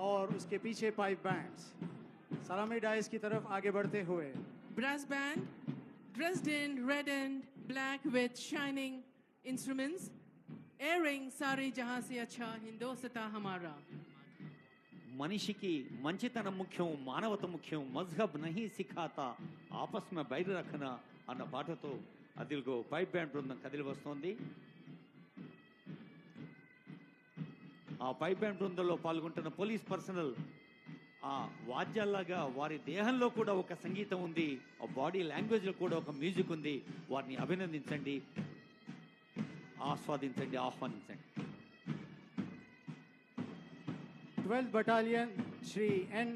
और उसके पीछे पाइप बैंड्स सलामी डाइस की तरफ आगे बढ़ते हुए Brass band, dressed in red and black with shining instruments, airing Sare Jahan Se Acha Hindostan Hamara. మనిషికి మంచితనం ముఖ్యం, మానవత ముఖ్యం, మజ్హబ్ నహీ సిఖాతా ఆపస్ మే బైర్ రఖనా అన్న పాటతో అదిల్గో పైప్ బ్యాండ్ బృందం కదిలి వస్తోంది. ఆ పైప్ బ్యాండ్ బృందంలో పాల్గొంటున్న పోలీస్ పర్సనల్ ఆ వాద్యాల్లాగా వారి దేహంలో కూడా ఒక సంగీతం ఉంది, ఆ బాడీ లాంగ్వేజ్లో కూడా ఒక మ్యూజిక్ ఉంది. వారిని అభినందించండి, ఆస్వాదించండి, ఆహ్వానించండి. 12th battalion Shri N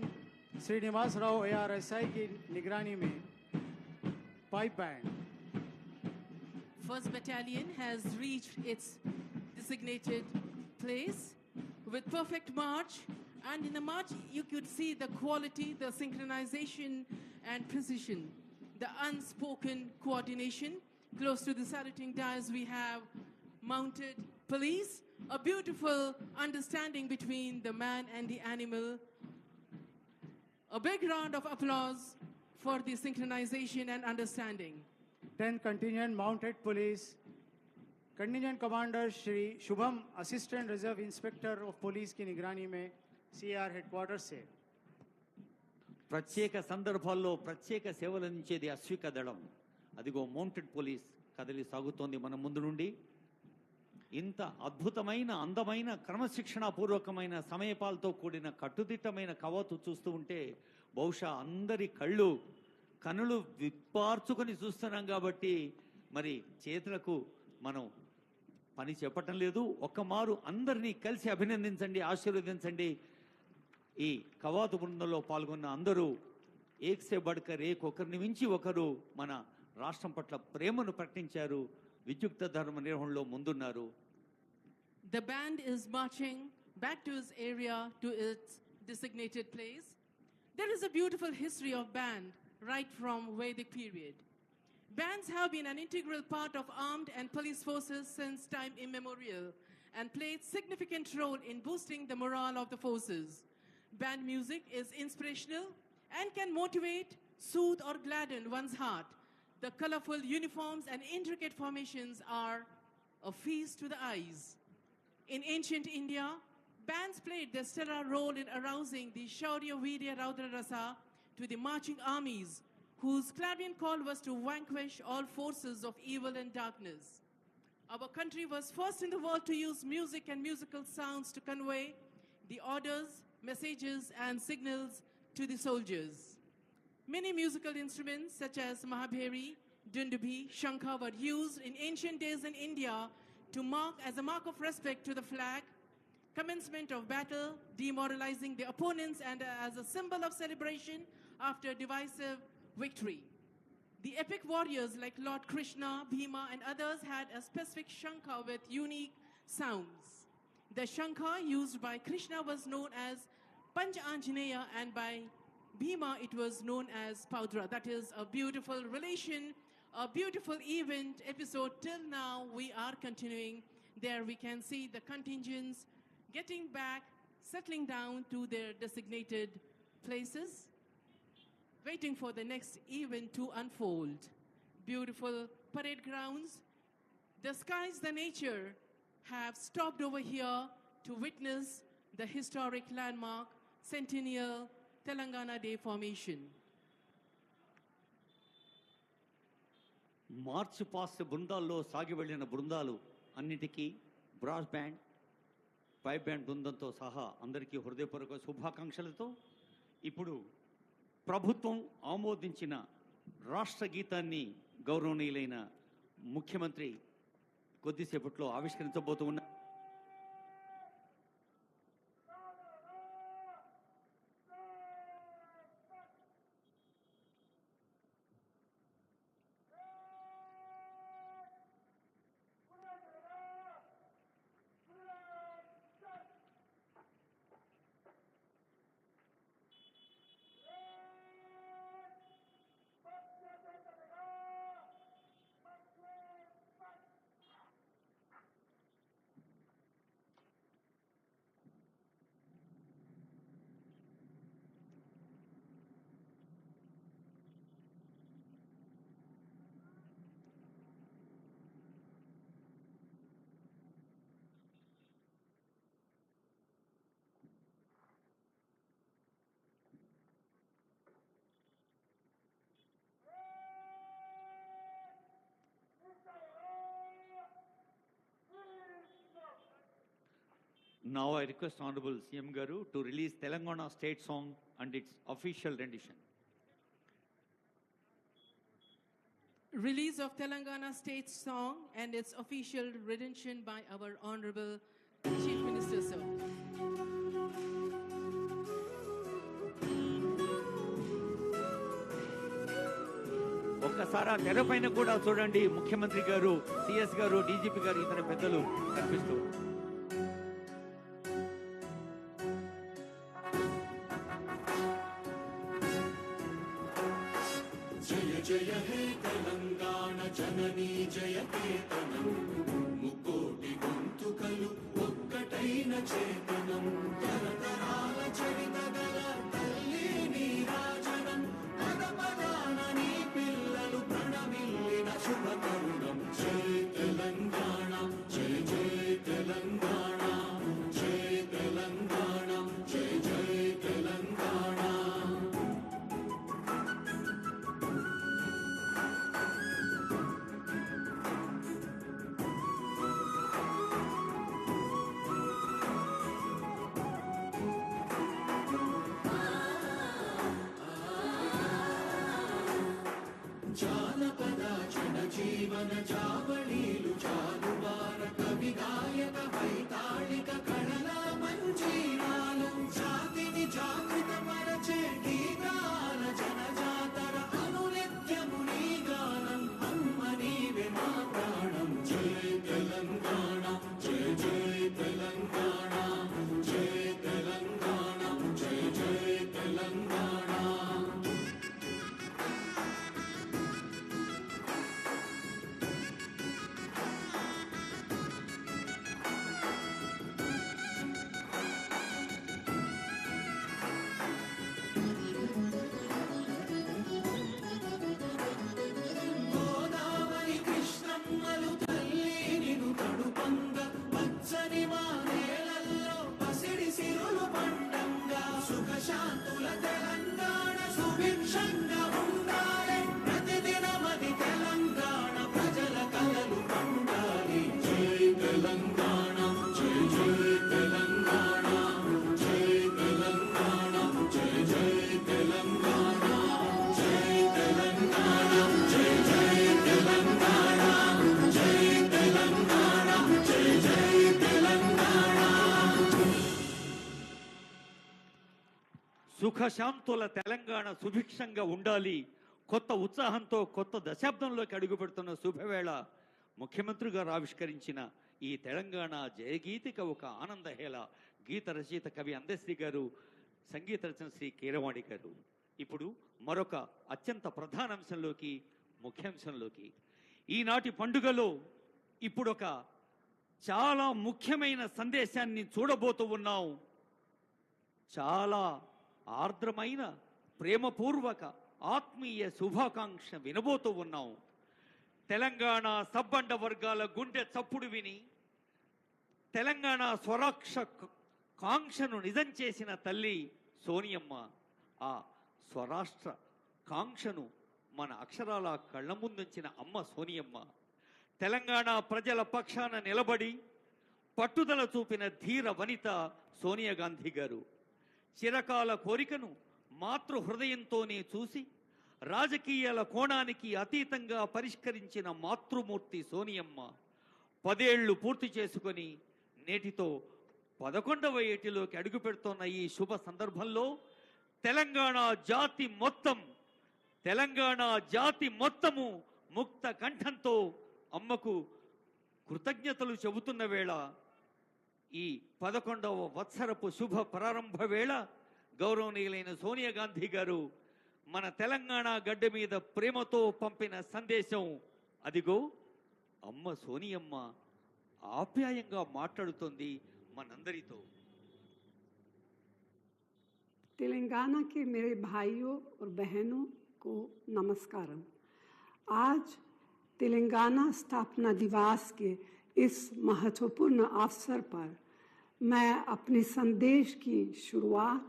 Srinivas Rao ARSI की निगरानी में pipe band. First Battalion has reached its designated place with perfect march, and in the march you could see the quality, the synchronization and precision, the unspoken coordination. Close to the saluting dais we have mounted police, a beautiful understanding between the man and the animal. A big round of applause for the synchronization and understanding. 10th contingent mounted police contingent commander Shri Shubham assistant reserve inspector of police की निगरानी में CR headquarters से ప్రత్యేక సందర్భాల్లో ప్రత్యేక సేవలు అందించేది అశ్విక దళం. అదిగో మౌంటెడ్ పోలీస్ కదిలి సాగుతోంది మన ముందు నుండి. ఇంత అద్భుతమైన, అందమైన, క్రమశిక్షణాపూర్వకమైన, సమయపాలతో కూడిన కట్టుదిట్టమైన కవాతు చూస్తూ ఉంటే బహుశా అందరి కనులు విప్పార్చుకొని చూస్తున్నాం కాబట్టి మరి చేతులకు మనం పని చెప్పటం లేదు. ఒక్కమారు అందరినీ కలిసి అభినందించండి, ఆశీర్వదించండి. ఈ కవాతు బృందంలో పాల్గొన్న అందరూ ఏక్సే బడ్కర్ ఏక్, ఒకరిని మించి ఒకరు మన రాష్ట్రం పట్ల ప్రేమను ప్రకటించారు, విద్యుక్త ధర్మ నిర్వహణలో ముందున్నారు. The band is marching back to its area, to its designated place. There is a beautiful history of band right from Vedic period. Bands have been an integral part of armed and police forces since time immemorial and played significant role in boosting the morale of the forces. Band music is inspirational and can motivate, soothe or gladden one's heart. The colorful uniforms and intricate formations are a feast to the eyes. In ancient India, bands played their stellar role in arousing the Shaurya Virya Raudra Rasa to the marching armies, whose clarion call was to vanquish all forces of evil and darkness. Our country was first in the world to use music and musical sounds to convey the orders, messages, and signals to the soldiers. Many musical instruments such as Mahabheri, Dundubi, Shankha were used in ancient days in India to mark as a mark of respect to the flag, commencement of battle, demoralizing the opponents, and as a symbol of celebration after divisive victory. The epic warriors like Lord Krishna, Bhima, and others had a specific shankha with unique sounds. The shankha used by Krishna was known as Panch Anjaneya, and by Bhima it was known as Paudra. That is a beautiful relation, a beautiful event episode. Till now we are continuing. There we can see the contingents getting back, settling down to their designated places, waiting for the next event to unfold. Beautiful parade grounds. The skies, the nature have stopped over here to witness the historic landmark Centennial Telangana Day formation. March past బృందాల్లో సాగి వెళ్ళిన బృందాలు అన్నిటికీ brass band, pipe band బృందంతో సహా అందరికీ హృదయపూర్వక శుభాకాంక్షలతో ఇప్పుడు ప్రభుత్వం ఆమోదించిన రాష్ట్ర గీతాన్ని గౌరవనీయులైన ముఖ్యమంత్రి కొద్దిసేపట్లో ఆవిష్కరించబోతూ ఉన్నారు. Now I request Honorable CM Garu to release Telangana state song and its official rendition. Release of Telangana state song and its official rendition by our Honorable Chief Minister, sir. ఒక్కసారి తెరపైన కూడా చూడండి, ముఖ్యమంత్రి గారు, సిఎస్ గారు, DGP గారు, ఇతర పెద్దలు కనిపిస్తూ. జయ జయ హే తెలంగాణ జననీ జయ కేతనం, ముకోటి గొంతుకలు ఒక్కటైన చేతనం, తరతరాల చరిత గల తల్లి నీరాజనం, పద పదాన నీ పిల్లలు ప్రణమిల్లిన శుభ తరుణం. జయ తెలంగాణ, జయ జయ తెలంగాణ, జయ తెలంగాణ, జయ జయ తెలంగాణ. జానపద జనజీవన జావళీలు జాలువార కవి గాయక వైతాళిక కళల మంజీరాలు, జాతిని జాగృత మరచే గీతాల జనజాతర అనునిత్యము నీ గానం, అమ్మ నీవే మా ప్రాణం. జయ తెలంగాణ, జయ జయ తెలంగాణ, జయ తెలంగాణ, జయ జయ తెలంగాణ. గోదావరి కృష్ణమ్మలు తల్లి నిన్ను తడుపంగ, పచ్చని మా నేలల్లో పసిడి సిరులు పండంగా, సుఖశాంతుల తెలంగాణ సుభిక్షంగా ఉండాలి, ప్రతిదినమది తెలంగాణ ప్రజల కలలు పండాలి. జై తెలంగాణ, జై జై తెలంగాణ, జై తెలంగాణ, జై జై తెలంగాణ, జై తెలంగాణ, జై జై తెలంగాణ, జై తెలంగాణ, జై జై తెలంగాణ. సుఖశాంతుల తెలంగాణ సుభిక్షంగా ఉండాలి. కొత్త ఉత్సాహంతో కొత్త దశాబ్దంలోకి అడుగుపెడుతున్న శుభవేళ ముఖ్యమంత్రి గారు ఆవిష్కరించిన ఈ తెలంగాణ జయగీతిక ఒక ఆనందహేళ. గీత రచయిత కవి అందశ్రీ గారు, సంగీత రచన శ్రీ కీరవాణి గారు. ఇప్పుడు మరొక అత్యంత ప్రధాన అంశంలోకి, ముఖ్యాంశంలోకి, ఈనాటి పండుగలో ఇప్పుడు ఒక చాలా ముఖ్యమైన సందేశాన్ని చూడబోతూ ఉన్నాం. చాలా ఆర్ద్రమైన ప్రేమపూర్వక ఆత్మీయ శుభాకాంక్ష వినబోతూ ఉన్నాం. తెలంగాణ సబ్బండ వర్గాల గుండె చప్పుడు విని తెలంగాణ స్వరాక్ష కాంక్షను నిజం చేసిన తల్లి సోనియమ్మ. ఆ స్వరాష్ట్ర కాంక్షను మన అక్షరాల కళ్ళ ముందుంచిన అమ్మ సోనియమ్మ. తెలంగాణ ప్రజల పక్షాన నిలబడి పట్టుదల చూపిన ధీర వనిత సోనియా గాంధీ గారు. చిరకాల కోరికను మాతృ హృదయంతోనే చూసి రాజకీయాల కోణానికి అతీతంగా పరిష్కరించిన మాతృమూర్తి సోనియమ్మ 10 ఏళ్లు పూర్తి చేసుకొని నేటితో 11వ ఏటిలోకి అడుగు పెడుతున్న ఈ శుభ సందర్భంలో తెలంగాణ జాతి మొత్తము ముక్త కంఠంతో అమ్మకు కృతజ్ఞతలు చెబుతున్న వేళ, ఈ 11వ వత్సరపు శుభ ప్రారంభ వేళ గౌరవనీయులైన సోనియా గాంధీ గారు మన తెలంగాణ గడ్డ మీద ప్రేమతో పంపిన సందేశం అదిగో. అమ్మ సోనియమ్మ ఆప్యాయంగా మాట్లాడుతోంది మనందరితో. तेलंगाना के मेरे भाइयों और बहनों को नमस्कारम। आज तेलंगाना स्थापना दिवस के इस महत्वपूर्ण अवसर पर मैं अपने संदेश की शुरुआत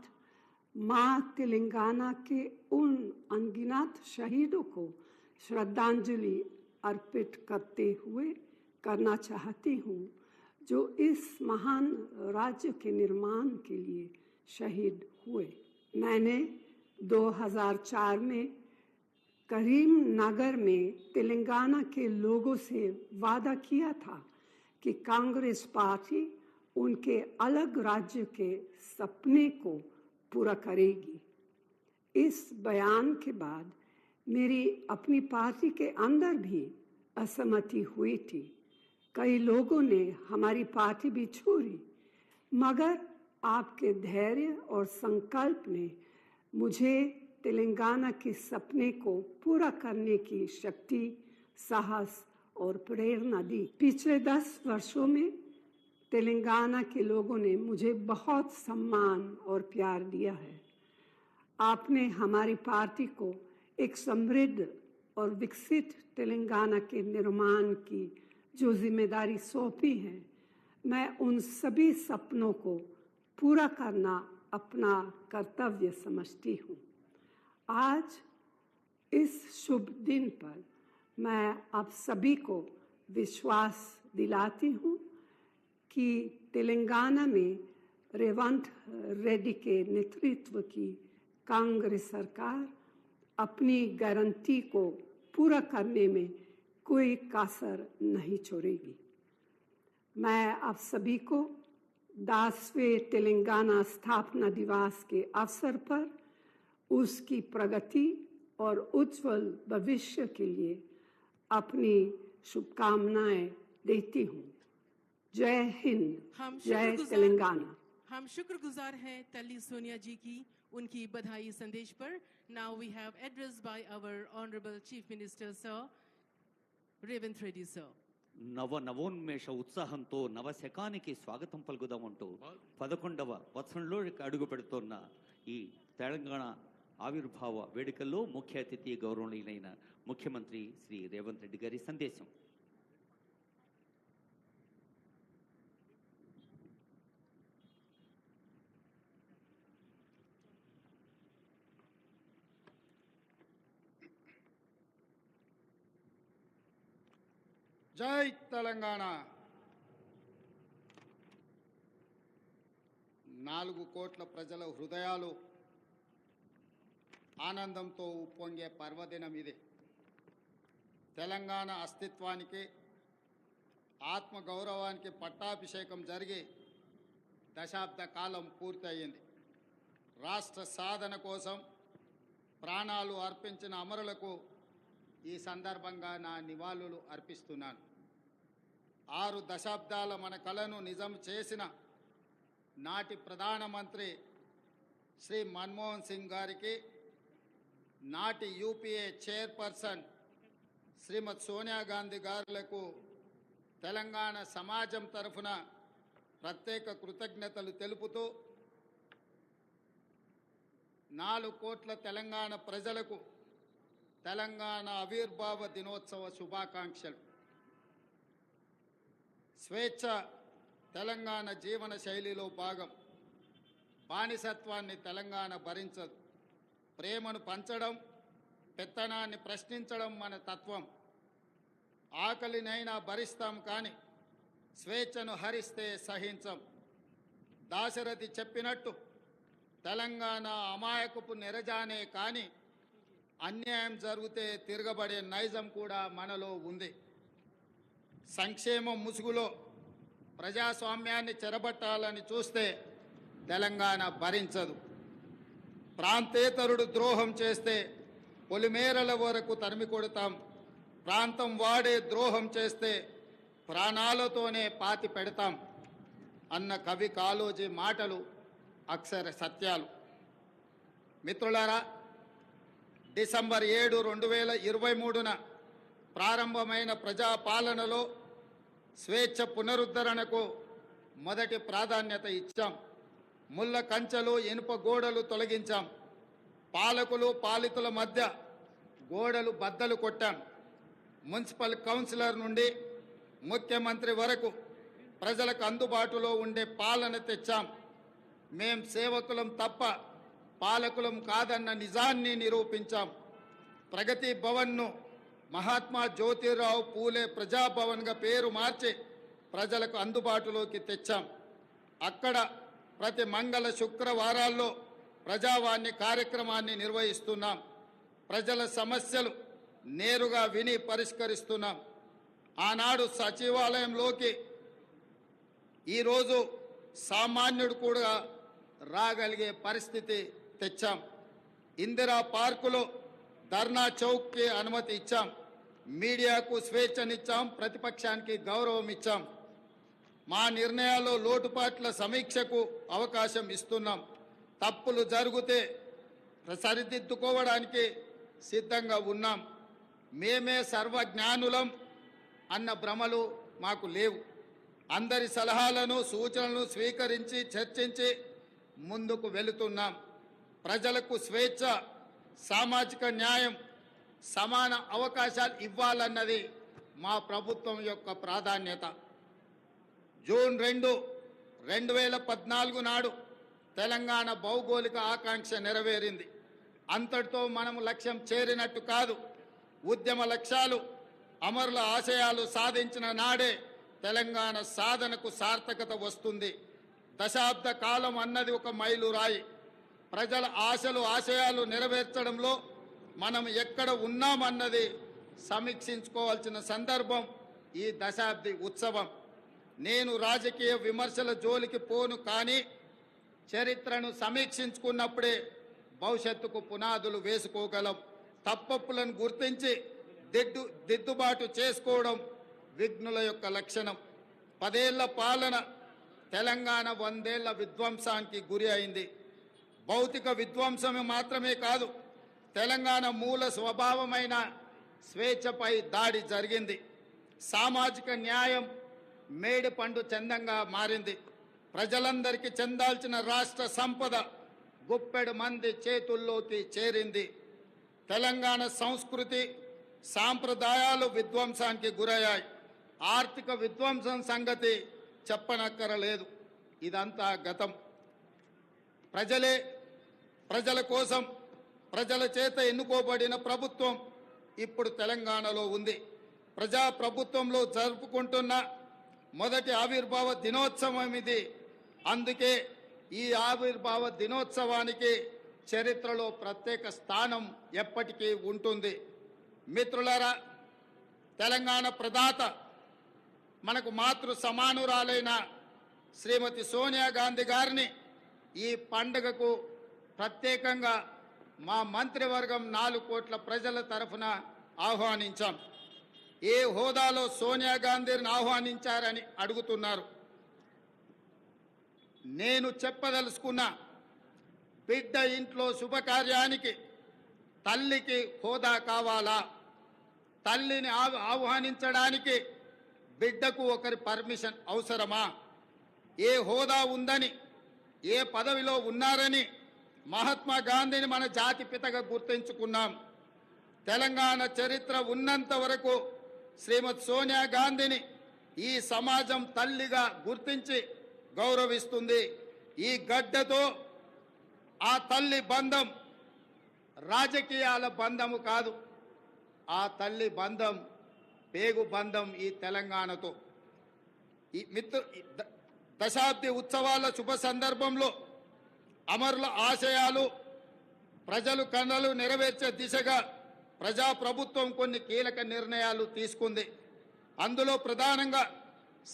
माँ तेलंगाना के उन अनगिनत शहीदों को श्रद्धांजलि अर्पित करते हुए करना चाहती हूँ, जो इस महान राज्य के निर्माण के लिए शहीद हुए। मैंने 2004 में करीमनगर में तेलंगाना के लोगों से वादा किया था कि कांग्रेस पार्टी उनके अलग राज्य के सपने को पूरा करेगी। इस बयान के बाद मेरी अपनी पार्टी के अंदर भी असहमति हुई थी। कई लोगों ने हमारी पार्टी भी छोड़ी, मगर आपके धैर्य और संकल्प ने मुझे तेलंगाना के सपने को पूरा करने की शक्ति, साहस और प्रेरणा दी। पिछले 10 वर्षों में तेलंगाना के लोगों ने मुझे बहुत सम्मान और प्यार दिया है। आपने हमारी पार्टी को एक समृद्ध और विकसित तेलंगाना के निर्माण की जो जिम्मेदारी सौंपी है, मैं उन सभी सपनों को पूरा करना अपना कर्तव्य समझती हूँ। आज इस शुभ दिन पर मैं आप सभी को विश्वास दिलाती हूँ कि तेलंगाना में रेवंत रेड्डी के नेतृत्व की कांग्रेस सरकार अपनी गारंटी को पूरा करने में कोई कसर नहीं छोड़ेगी। मैं आप सभी को 10वें तेलंगाना स्थापना दिवस के अवसर पर उसकी प्रगति और उज्जवल भविष्य के लिए अपनी शुभकामनाएं देती हूँ। जय हिंद, जय तेलंगाना। हम शुक्रगुजार हैं तल्ली सोनिया जी की उनकी बधाई संदेश पर। Now we have address by our honourable chief minister sir Revanth Reddy sir. నవోన్మేష ఉత్సాహంతో నవశకానికి స్వాగతం పలుకుదామంటూ 11వ వత్సరంలో అడుగు పెడుతున్న ఈ తెలంగాణ ఆవిర్భావ వేడుకల్లో ముఖ్య అతిథి గౌరవనీయులైన ముఖ్యమంత్రి శ్రీ రేవంత్ రెడ్డి గారి సందేశం. జై తెలంగాణ. 4 కోట్ల ప్రజల హృదయాలు ఆనందంతో ఉప్పొంగే పర్వదినం ఇది. తెలంగాణ అస్తిత్వానికి, ఆత్మగౌరవానికి పట్టాభిషేకం జరిగి దశాబ్ద కాలం పూర్తయింది. రాష్ట్ర సాధన కోసం ప్రాణాలు అర్పించిన అమరులకు ఈ సందర్భంగా నా నివాళులు అర్పిస్తున్నాను. 6 దశాబ్దాల మన కలను నిజం చేసిన నాటి ప్రధానమంత్రి శ్రీ మన్మోహన్ సింగ్ గారికి, నాటి యూపీఏ చైర్పర్సన్ శ్రీమతి సోనియా గాంధీ గారులకు తెలంగాణ సమాజం తరఫున ప్రత్యేక కృతజ్ఞతలు తెలుపుతూ 4 కోట్ల తెలంగాణ ప్రజలకు తెలంగాణ ఆవిర్భావ దినోత్సవ శుభాకాంక్షలు. స్వేచ్ఛ, తెలంగాణ జీవన శైలిలో భాగం. బానిసత్వాన్ని తెలంగాణ భరించదు. ప్రేమను పంచడం, పెత్తనాన్ని ప్రశ్నించడం మన తత్వం. ఆకలినైనా భరిస్తాం కానీ స్వేచ్ఛను హరిస్తే సహించం. దాశరథి చెప్పినట్టు తెలంగాణ అమాయకపు నెరజానే కానీ అన్యాయం జరిగితే తిరగబడే నైజం కూడా మనలో ఉంది. సంక్షేమం ముసుగులో ప్రజాస్వామ్యాన్ని చెరబట్టాలని చూస్తే తెలంగాణ భరించదు. ప్రాంతేతరుడు ద్రోహం చేస్తే పొలిమేరల వరకు తరిమి కొడతాం. ప్రాంతం వాడే ద్రోహం చేస్తే ప్రాణాలతోనే పాతి పెడతాం అన్న కవి కాళోజీ మాటలు అక్షర సత్యాలు. మిత్రులారా, డిసెంబర్ 7, 2023న ప్రారంభమైన ప్రజాపాలనలో స్వేచ్ఛ పునరుద్ధరణకు మొదటి ప్రాధాన్యత ఇచ్చాం. ముళ్ళ కంచెలు, ఇనుప గోడలు తొలగించాం. పాలకులు పాలితుల మధ్య గోడలు బద్దలు కొట్టాం. మున్సిపల్ కౌన్సిలర్ నుండి ముఖ్యమంత్రి వరకు ప్రజలకు అందుబాటులో ఉండే పాలన తెచ్చాం. మేం సేవకులం తప్ప పాలకులం కాదన్న నిజాన్ని నిరూపించాం. ప్రగతి భవన్ను మహాత్మా జ్యోతిరావు పూలే ప్రజాభవన్గా పేరు మార్చి ప్రజలకు అందుబాటులోకి తెచ్చాం. అక్కడ ప్రతి మంగళ శుక్రవారాల్లో ప్రజావాణి కార్యక్రమాన్ని నిర్వహిస్తున్నాం. ప్రజల సమస్యలు నేరుగా విని పరిష్కరిస్తున్నాం. ఆనాడు సచివాలయంలోకి ఈరోజు సామాన్యుడు కూడా రాగలిగే పరిస్థితి తెచ్చాం. ఇందిరా పార్కులో ధర్నా చౌక్కి అనుమతి ఇచ్చాం. మీడియాకు స్వేచ్ఛనిచ్చాం. ప్రతిపక్షానికి గౌరవం ఇచ్చాం. మా నిర్ణయాల్లో లోటుపాట్ల సమీక్షకు అవకాశం ఇస్తున్నాం. తప్పులు జరిగితే సరిదిద్దుకోవడానికి సిద్ధంగా ఉన్నాం. మేమే సర్వజ్ఞానులం అన్న భ్రమలు మాకు లేవు. అందరి సలహాలను, సూచనలను స్వీకరించి చర్చించి ముందుకు వెళుతున్నాం. ప్రజలకు స్వేచ్ఛ, సామాజిక న్యాయం, సమాన అవకాశాలు ఇవ్వాలన్నది మా ప్రభుత్వం యొక్క ప్రాధాన్యత. జూన్ 2, 2014 నాడు తెలంగాణ భౌగోళిక ఆకాంక్ష నెరవేరింది. అంతటితో మనము లక్ష్యం చేరినట్టు కాదు. ఉద్యమ లక్ష్యాలు, అమరుల ఆశయాలు సాధించిన నాడే తెలంగాణ సాధనకు సార్థకత వస్తుంది. దశాబ్ద కాలం అన్నది ఒక మైలురాయి. ప్రజల ఆశలు, ఆశయాలు నెరవేర్చడంలో మనం ఎక్కడ ఉన్నామన్నది సమీక్షించుకోవాల్సిన సందర్భం ఈ దశాబ్ది ఉత్సవం. నేను రాజకీయ విమర్శల జోలికి పోను, కానీ చరిత్రను సమీక్షించుకున్నప్పుడే భవిష్యత్తుకు పునాదులు వేసుకోగలం. తప్పప్పులను గుర్తించి దిద్దుబాటు చేసుకోవడం విఘ్నుల యొక్క లక్షణం. 10 ఏళ్ల పాలన తెలంగాణ 100 ఏళ్ల విధ్వంసానికి గురి అయింది. భౌతిక విధ్వంసమే మాత్రమే కాదు, తెలంగాణ మూల స్వభావమైన స్వేచ్ఛపై దాడి జరిగింది. సామాజిక న్యాయం మేడి పండు చందంగా మారింది. ప్రజలందరికీ చెందాల్సిన రాష్ట్ర సంపద గుప్పెడు మంది చేతుల్లోకి చేరింది. తెలంగాణ సంస్కృతి, సాంప్రదాయాలు విధ్వంసానికి గురయ్యాయి. ఆర్థిక విధ్వంసం సంగతి చెప్పనక్కరలేదు. ఇదంతా గతం. ప్రజలే, ప్రజల కోసం, ప్రజల చేత ఎన్నుకోబడిన ప్రభుత్వం ఇప్పుడు తెలంగాణలో ఉంది. ప్రజాప్రభుత్వంలో జరుపుకుంటున్న మొదటి ఆవిర్భావ దినోత్సవం ఇది. అందుకే ఈ ఆవిర్భావ దినోత్సవానికి చరిత్రలో ప్రత్యేక స్థానం ఎప్పటికీ ఉంటుంది. మిత్రులారా, తెలంగాణ ప్రదాత, మనకు మాతృ సమానురాలైన శ్రీమతి సోనియా గాంధీ గారిని ఈ పండుగకు ప్రత్యేకంగా మా మంత్రివర్గం 4 కోట్ల ప్రజల తరఫున ఆహ్వానించాం. ఏ హోదాలో సోనియా గాంధీని ఆహ్వానించారని అడుగుతున్నారు. నేను చెప్పదలుచుకున్న, బిడ్డ ఇంట్లో శుభకార్యానికి తల్లికి హోదా కావాలా? తల్లిని ఆహ్వానించడానికి బిడ్డకు ఒకరి పర్మిషన్ అవసరమా? ఏ హోదా ఉందని, ఏ పదవిలో ఉన్నారని మహాత్మా గాంధీని మన జాతిపితగా గుర్తించుకున్నాం. తెలంగాణ చరిత్ర ఉన్నంత వరకు శ్రీమతి సోనియా గాంధీని ఈ సమాజం తల్లిగా గుర్తించి గౌరవిస్తుంది. ఈ గడ్డతో ఆ తల్లి బంధం రాజకీయాల బంధము కాదు, ఆ తల్లి బంధం పేగు బంధం ఈ తెలంగాణతో. ఈ దశాబ్ది ఉత్సవాల శుభ సందర్భంలో అమరుల ఆశయాలు ప్రజలు కళలు నెరవేర్చే దిశగా ప్రజాప్రభుత్వం కొన్ని కీలక నిర్ణయాలు తీసుకుంది. అందులో ప్రధానంగా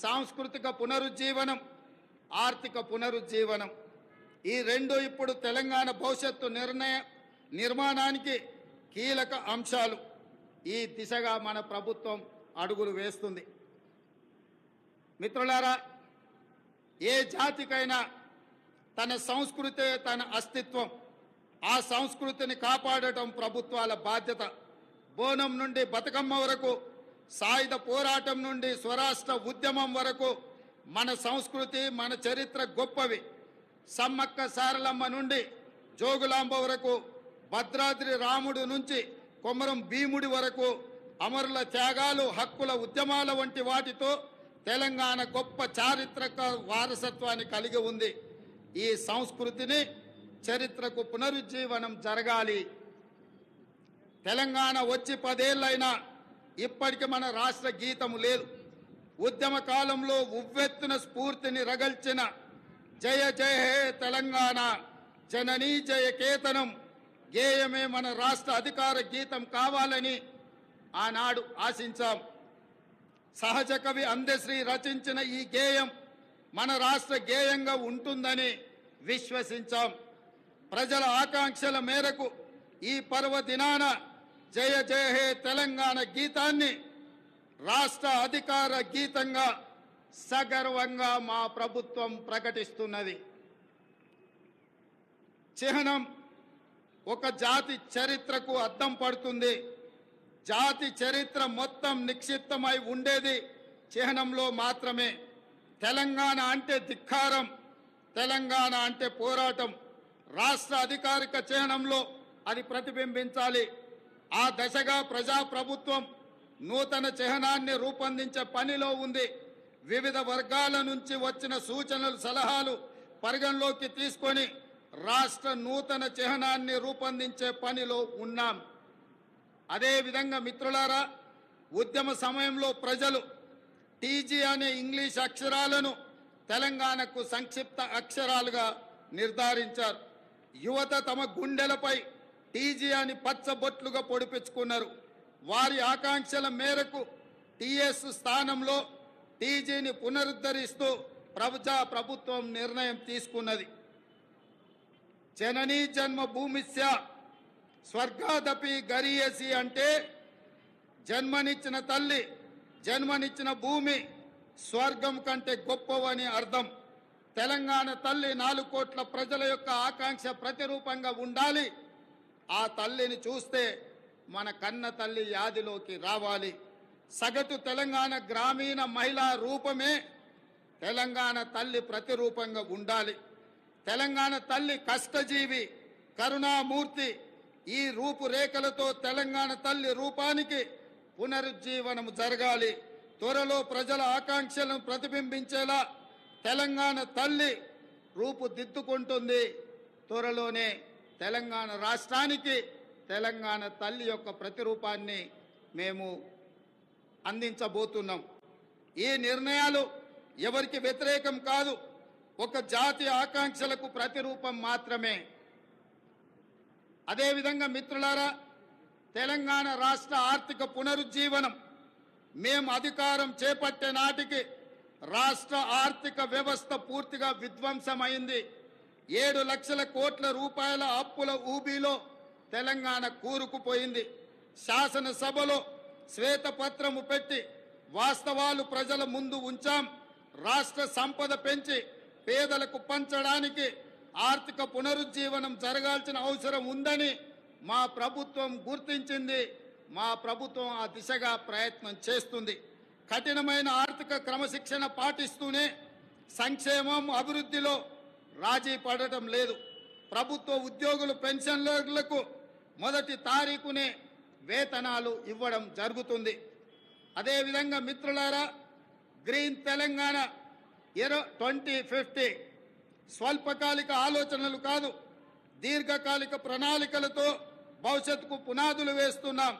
సాంస్కృతిక పునరుజ్జీవనం, ఆర్థిక పునరుజ్జీవనం, ఈ రెండు ఇప్పుడు తెలంగాణ భవిష్యత్తు నిర్మాణానికి కీలక అంశాలు. ఈ దిశగా మన ప్రభుత్వం అడుగులు వేస్తుంది. మిత్రులారా, ఏ జాతికైనా తన సంస్కృతే తన అస్తిత్వం. ఆ సంస్కృతిని కాపాడటం ప్రభుత్వాల బాధ్యత. బోనం నుండి బతుకమ్మ వరకు, సాయుధ పోరాటం నుండి స్వరాష్ట్ర ఉద్యమం వరకు మన సంస్కృతి, మన చరిత్ర గొప్పవి. సమ్మక్క సారలమ్మ నుండి జోగులాంబ వరకు, భద్రాద్రి రాముడు నుంచి కొమరం భీముడి వరకు అమరుల త్యాగాలు, హక్కుల ఉద్యమాల వంటి వాటితో తెలంగాణ గొప్ప చారిత్రక వారసత్వాన్ని కలిగి ఉంది. ఈ సంస్కృతిని, చరిత్రకు పునరుజ్జీవనం జరగాలి. తెలంగాణ వచ్చి 10 ఏళ్ళైనా ఇప్పటికి మన రాష్ట్ర గీతము లేదు. ఉద్యమ కాలంలో ఉవ్వెత్తున స్ఫూర్తిని రగల్చిన జయ జయ హే తెలంగాణ జననీ జయ కేతనం గేయమే మన రాష్ట్ర అధికార గీతం కావాలని ఆనాడు ఆశించాం. సహజ కవి అందశ్రీ రచించిన ఈ గేయం మన రాష్ట్ర గేయంగా ఉంటుందని విశ్వసించాం. ప్రజల ఆకాంక్షల మేరకు ఈ పర్వదినాన జయ జయ హే తెలంగాణ గీతాన్ని రాష్ట్ర అధికార గీతంగా సగర్వంగా మా ప్రభుత్వం ప్రకటిస్తున్నది. చిహ్నం ఒక జాతి చరిత్రకు అద్దం పడుతుంది. జాతి చరిత్ర మొత్తం నిక్షిప్తమై ఉండేది చిహ్నంలో మాత్రమే. తెలంగాణ అంటే ధిక్కారం, తెలంగాణ అంటే పోరాటం. రాష్ట్ర అధికారిక చిహ్నంలో అది ప్రతిబింబించాలి. ఆ దశగా ప్రజాప్రభుత్వం నూతన చిహ్నాన్ని రూపొందించే పనిలో ఉంది. వివిధ వర్గాల నుంచి వచ్చిన సూచనలు, సలహాలు పరిగణలోకి తీసుకొని రాష్ట్ర నూతన చిహ్నాన్ని రూపొందించే పనిలో ఉన్నాం. అదేవిధంగా మిత్రులారా, ఉద్యమ సమయంలో ప్రజలు టీజీ అనే ఇంగ్లీష్ అక్షరాలను తెలంగాణకు సంక్షిప్త అక్షరాలుగా నిర్ధారించారు. యువత తమ గుండెలపై టీజీ అని పచ్చబొట్లుగా పొడిపించుకున్నారు. వారి ఆకాంక్షల మేరకు టీఎస్ స్థానంలో టీజీని పునరుద్ధరిస్తూ ప్రభుత్వం నిర్ణయం తీసుకున్నది. జననీ జన్మభూమిస్య స్వర్గాదపి గరీయసి అంటే జన్మనిచ్చిన తల్లి, జన్మనిచ్చిన భూమి స్వర్గం కంటే గొప్పవని అర్థం. తెలంగాణ తల్లి 4 కోట్ల ప్రజల యొక్క ఆకాంక్ష ప్రతిరూపంగా ఉండాలి. ఆ తల్లిని చూస్తే మన కన్న తల్లి యాదిలోకి రావాలి. సగటు తెలంగాణ గ్రామీణ మహిళా రూపమే తెలంగాణ తల్లి ప్రతిరూపంగా ఉండాలి. తెలంగాణ తల్లి కష్టజీవి, కరుణామూర్తి. ఈ రూపురేఖలతో తెలంగాణ తల్లి రూపానికి పునరుజ్జీవనం జరగాలి. త్వరలో ప్రజల ఆకాంక్షలను ప్రతిబింబించేలా తెలంగాణ తల్లి రూపుదిద్దుకుంటుంది. త్వరలోనే తెలంగాణ రాష్ట్రానికి తెలంగాణ తల్లి యొక్క ప్రతిరూపాన్ని మేము అందించబోతున్నాం. ఈ నిర్ణయాలు ఎవరికి వ్యతిరేకం కాదు, ఒక జాతి ఆకాంక్షలకు ప్రతిరూపం మాత్రమే. అదేవిధంగా మిత్రులారా, తెలంగాణ రాష్ట్ర ఆర్థిక పునరుజ్జీవనం మేము అధికారం చేపట్టే నాటికి రాష్ట్ర ఆర్థిక వ్యవస్థ పూర్తిగా విధ్వంసమైంది. 7 లక్షల కోట్ల రూపాయల అప్పుల ఊబిలో తెలంగాణ కూరుకుపోయింది. శాసనసభలో శ్వేతపత్రము పెట్టి వాస్తవాలు ప్రజల ముందు ఉంచాం. రాష్ట్ర సంపద పెంచి పేదలకు పంచడానికి ఆర్థిక పునరుజ్జీవనం జరగాల్సిన అవసరం ఉందని మా ప్రభుత్వం గుర్తించింది. మా ప్రభుత్వం ఆ దిశగా ప్రయత్నం చేస్తుంది. కఠినమైన ఆర్థిక క్రమశిక్షణ పాటిస్తూనే సంక్షేమం, అభివృద్ధిలో రాజీ పడటం లేదు. ప్రభుత్వ ఉద్యోగులు, పెన్షనర్లకు 1వ తారీఖునే వేతనాలు ఇవ్వడం జరుగుతుంది. అదేవిధంగా మిత్రులారా, గ్రీన్ తెలంగాణ 2050 స్వల్పకాలిక ఆలోచనలు కాదు, దీర్ఘకాలిక ప్రణాళికలతో భవిష్యత్తుకు పునాదులు వేస్తున్నాం.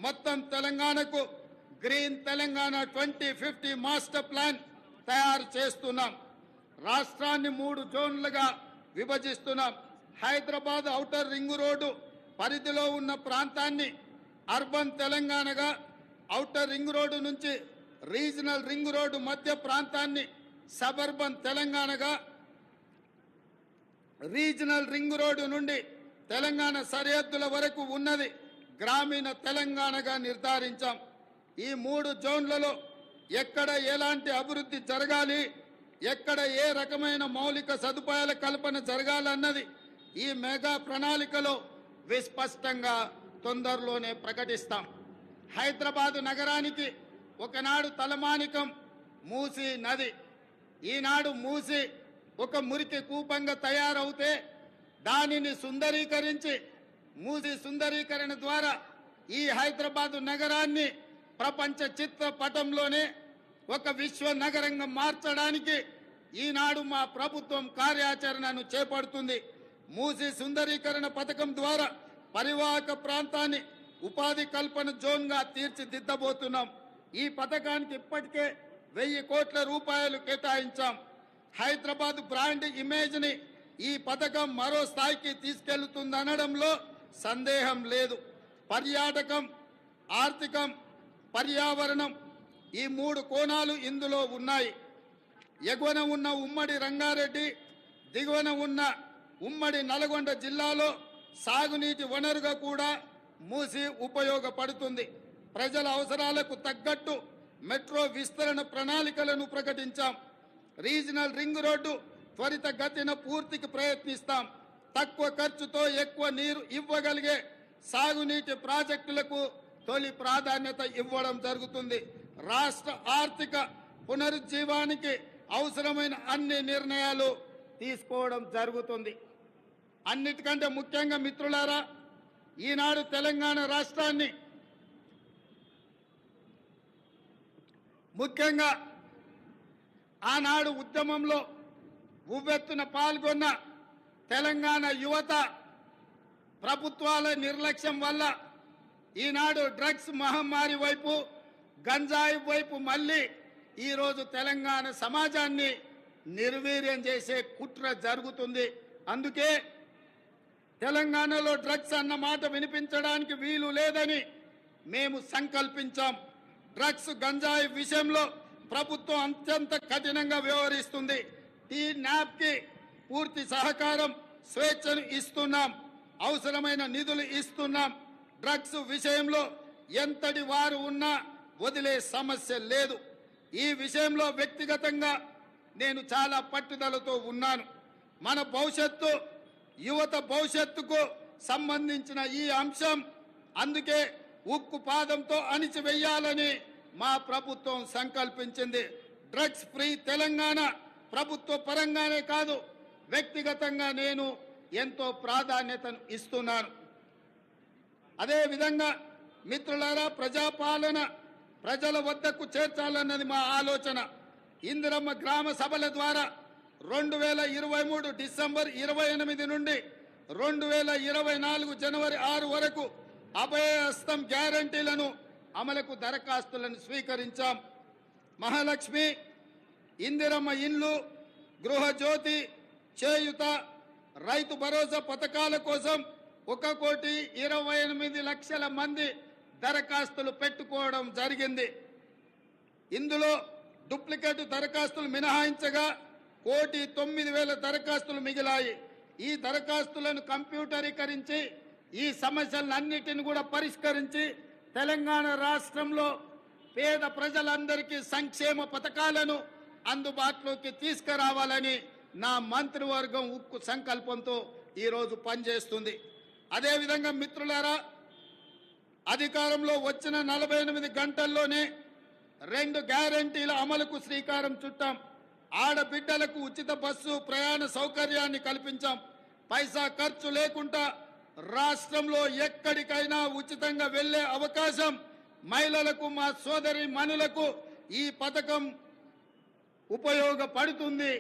మొత్తం తెలంగాణకు గ్రీన్ తెలంగాణ 2050 మాస్టర్ ప్లాన్ తయారు చేస్తున్నాం. రాష్ట్రాన్ని 3 జోన్లుగా విభజిస్తున్నాం. హైదరాబాద్ ఔటర్ రింగ్ రోడ్డు పరిధిలో ఉన్న ప్రాంతాన్ని అర్బన్ తెలంగాణగా, ఔటర్ రింగ్ రోడ్డు నుంచి రీజనల్ రింగ్ రోడ్డు మధ్య ప్రాంతాన్ని సబర్బన్ తెలంగాణగా, రీజనల్ రింగ్ రోడ్డు నుండి తెలంగాణ సరిహద్దుల వరకు ఉన్నది గ్రామీణ తెలంగాణగా నిర్ధారించాం. ఈ 3 జోన్లలో ఎక్కడ ఎలాంటి అభివృద్ధి జరగాలి, ఎక్కడ ఏ రకమైన మౌలిక సదుపాయాల కల్పన జరగాలన్నది ఈ మెగా ప్రణాళికలో విస్పష్టంగా తొందరలోనే ప్రకటిస్తాం. హైదరాబాద్ నగరానికి ఒకనాడు తలమానికం మూసీ నది. ఈనాడు మూసీ ఒక మురికి కూపంగా తయారవుతే దానిని సుందరీకరించి, మూసీ సుందరీకరణ ద్వారా ఈ హైదరాబాద్ నగరాన్ని ప్రపంచ చిత్రపటంలోనే ఒక విశ్వ నగరంగా మార్చడానికి ఈనాడు మా ప్రభుత్వం కార్యాచరణను చేపడుతుంది. మూసీ సుందరీకరణ పథకం ద్వారా పరివాహక ప్రాంతాన్ని ఉపాధి కల్పన జోన్గా తీర్చిదిద్దబోతున్నాం. ఈ పథకానికి ఇప్పటికే 1000 కోట్ల రూపాయలు కేటాయించాం. హైదరాబాద్ బ్రాండ్ ఇమేజ్ని ఈ పథకం మరో స్థాయికి తీసుకెళ్తుందనడంలో సందేహం లేదు. పర్యాటకం, ఆర్థికం, పర్యావరణం ఈ 3 కోణాలు ఇందులో ఉన్నాయి. ఎగువన ఉన్న ఉమ్మడి రంగారెడ్డి, దిగువన ఉన్న ఉమ్మడి నల్గొండ జిల్లాలో సాగునీటి వనరుగా కూడా మూసీ ఉపయోగపడుతుంది. ప్రజల అవసరాలకు తగ్గట్టు మెట్రో విస్తరణ ప్రణాళికలను ప్రకటించాం. రీజనల్ రింగ్ రోడ్డు త్వరితగతిన పూర్తికి ప్రయత్నిస్తాం. తక్కువ ఖర్చుతో ఎక్కువ నీరు ఇవ్వగలిగే సాగునీటి ప్రాజెక్టులకు తొలి ప్రాధాన్యత ఇవ్వడం జరుగుతుంది. రాష్ట్ర ఆర్థిక పునరుజ్జీవానికి అవసరమైన అన్ని నిర్ణయాలు తీసుకోవడం జరుగుతుంది. అన్నిటికంటే ముఖ్యంగా మిత్రులారా, ఈనాడు తెలంగాణ రాష్ట్రాన్ని ముఖ్యంగా ఆనాడు ఉద్యమంలో ఉవ్వెత్తున పాల్గొన్న తెలంగాణ యువత ప్రభుత్వాల నిర్లక్ష్యం వల్ల ఈనాడు డ్రగ్స్ మహమ్మారి వైపు, గంజాయి వైపు మళ్ళీ ఈరోజు తెలంగాణ సమాజాన్ని నిర్వీర్యం చేసే కుట్ర జరుగుతుంది. అందుకే తెలంగాణలో డ్రగ్స్ అన్న మాట వినిపించడానికి వీలు లేదని మేము సంకల్పించాం. డ్రగ్స్, గంజాయి విషయంలో ప్రభుత్వం అత్యంత కఠినంగా వ్యవహరిస్తుంది. ఈ న్యాప్కి పూర్తి సహకారం, స్వేచ్ఛను ఇస్తున్నాం. అవసరమైన నిధులు ఇస్తున్నాం. డ్రగ్స్ విషయంలో ఎంతటి వారు ఉన్నా వదిలే సమస్య లేదు. ఈ విషయంలో వ్యక్తిగతంగా నేను చాలా పట్టుదలతో ఉన్నాను. మన భవిష్యత్తు, యువత భవిష్యత్తుకు సంబంధించిన ఈ అంశం అందుకే ఉక్కు పాదంతో అణిచివేయాలని మా ప్రభుత్వం సంకల్పించింది. డ్రగ్స్ ఫ్రీ తెలంగాణ ప్రభుత్వ పరంగానే కాదు, వ్యక్తిగతంగా నేను ఎంతో ప్రాధాన్యతను ఇస్తున్నాను. అదేవిధంగా మిత్రులారా, ప్రజాపాలన ప్రజల వద్దకు చేర్చాలన్నది మా ఆలోచన. ఇందిరమ్మ గ్రామ సభల ద్వారా 2023 డిసెంబర్ 28 నుండి 2024 జనవరి 6 వరకు అభయహస్తం గ్యారంటీలను అమలుకు దరఖాస్తులను స్వీకరించాం. మహాలక్ష్మి, ఇందిరమ్మ ఇండ్లు, గృహజ్యోతి, చేయుత, రైతు భరోసా పథకాల కోసం 1,28,00,000 మంది దరఖాస్తులు పెట్టుకోవడం జరిగింది. ఇందులో డూప్లికేట్ దరఖాస్తులు మినహాయించగా 1,09,000 దరఖాస్తులు మిగిలాయి. ఈ దరఖాస్తులను కంప్యూటరీకరించి ఈ సమస్యలన్నిటిని కూడా పరిష్కరించి తెలంగాణ రాష్ట్రంలో పేద ప్రజలందరికీ సంక్షేమ పథకాలను అందుబాటులోకి తీసుకురావాలని నా మంత్రివర్గం ఉక్కు సంకల్పంతో ఈరోజు పనిచేస్తుంది. అదేవిధంగా మిత్రులారా, అధికారంలో వచ్చిన 48 గంటల్లోనే 2 గ్యారంటీల అమలుకు శ్రీకారం చుట్టాం. ఆడబిడ్డలకు ఉచిత బస్సు ప్రయాణ సౌకర్యాన్ని కల్పించాం. పైసా ఖర్చు లేకుండా రాష్ట్రంలో ఎక్కడికైనా ఉచితంగా వెళ్లే అవకాశం మహిళలకు, మా సోదరి మనులకు ఈ పథకం ఉపయోగపడుతుంది.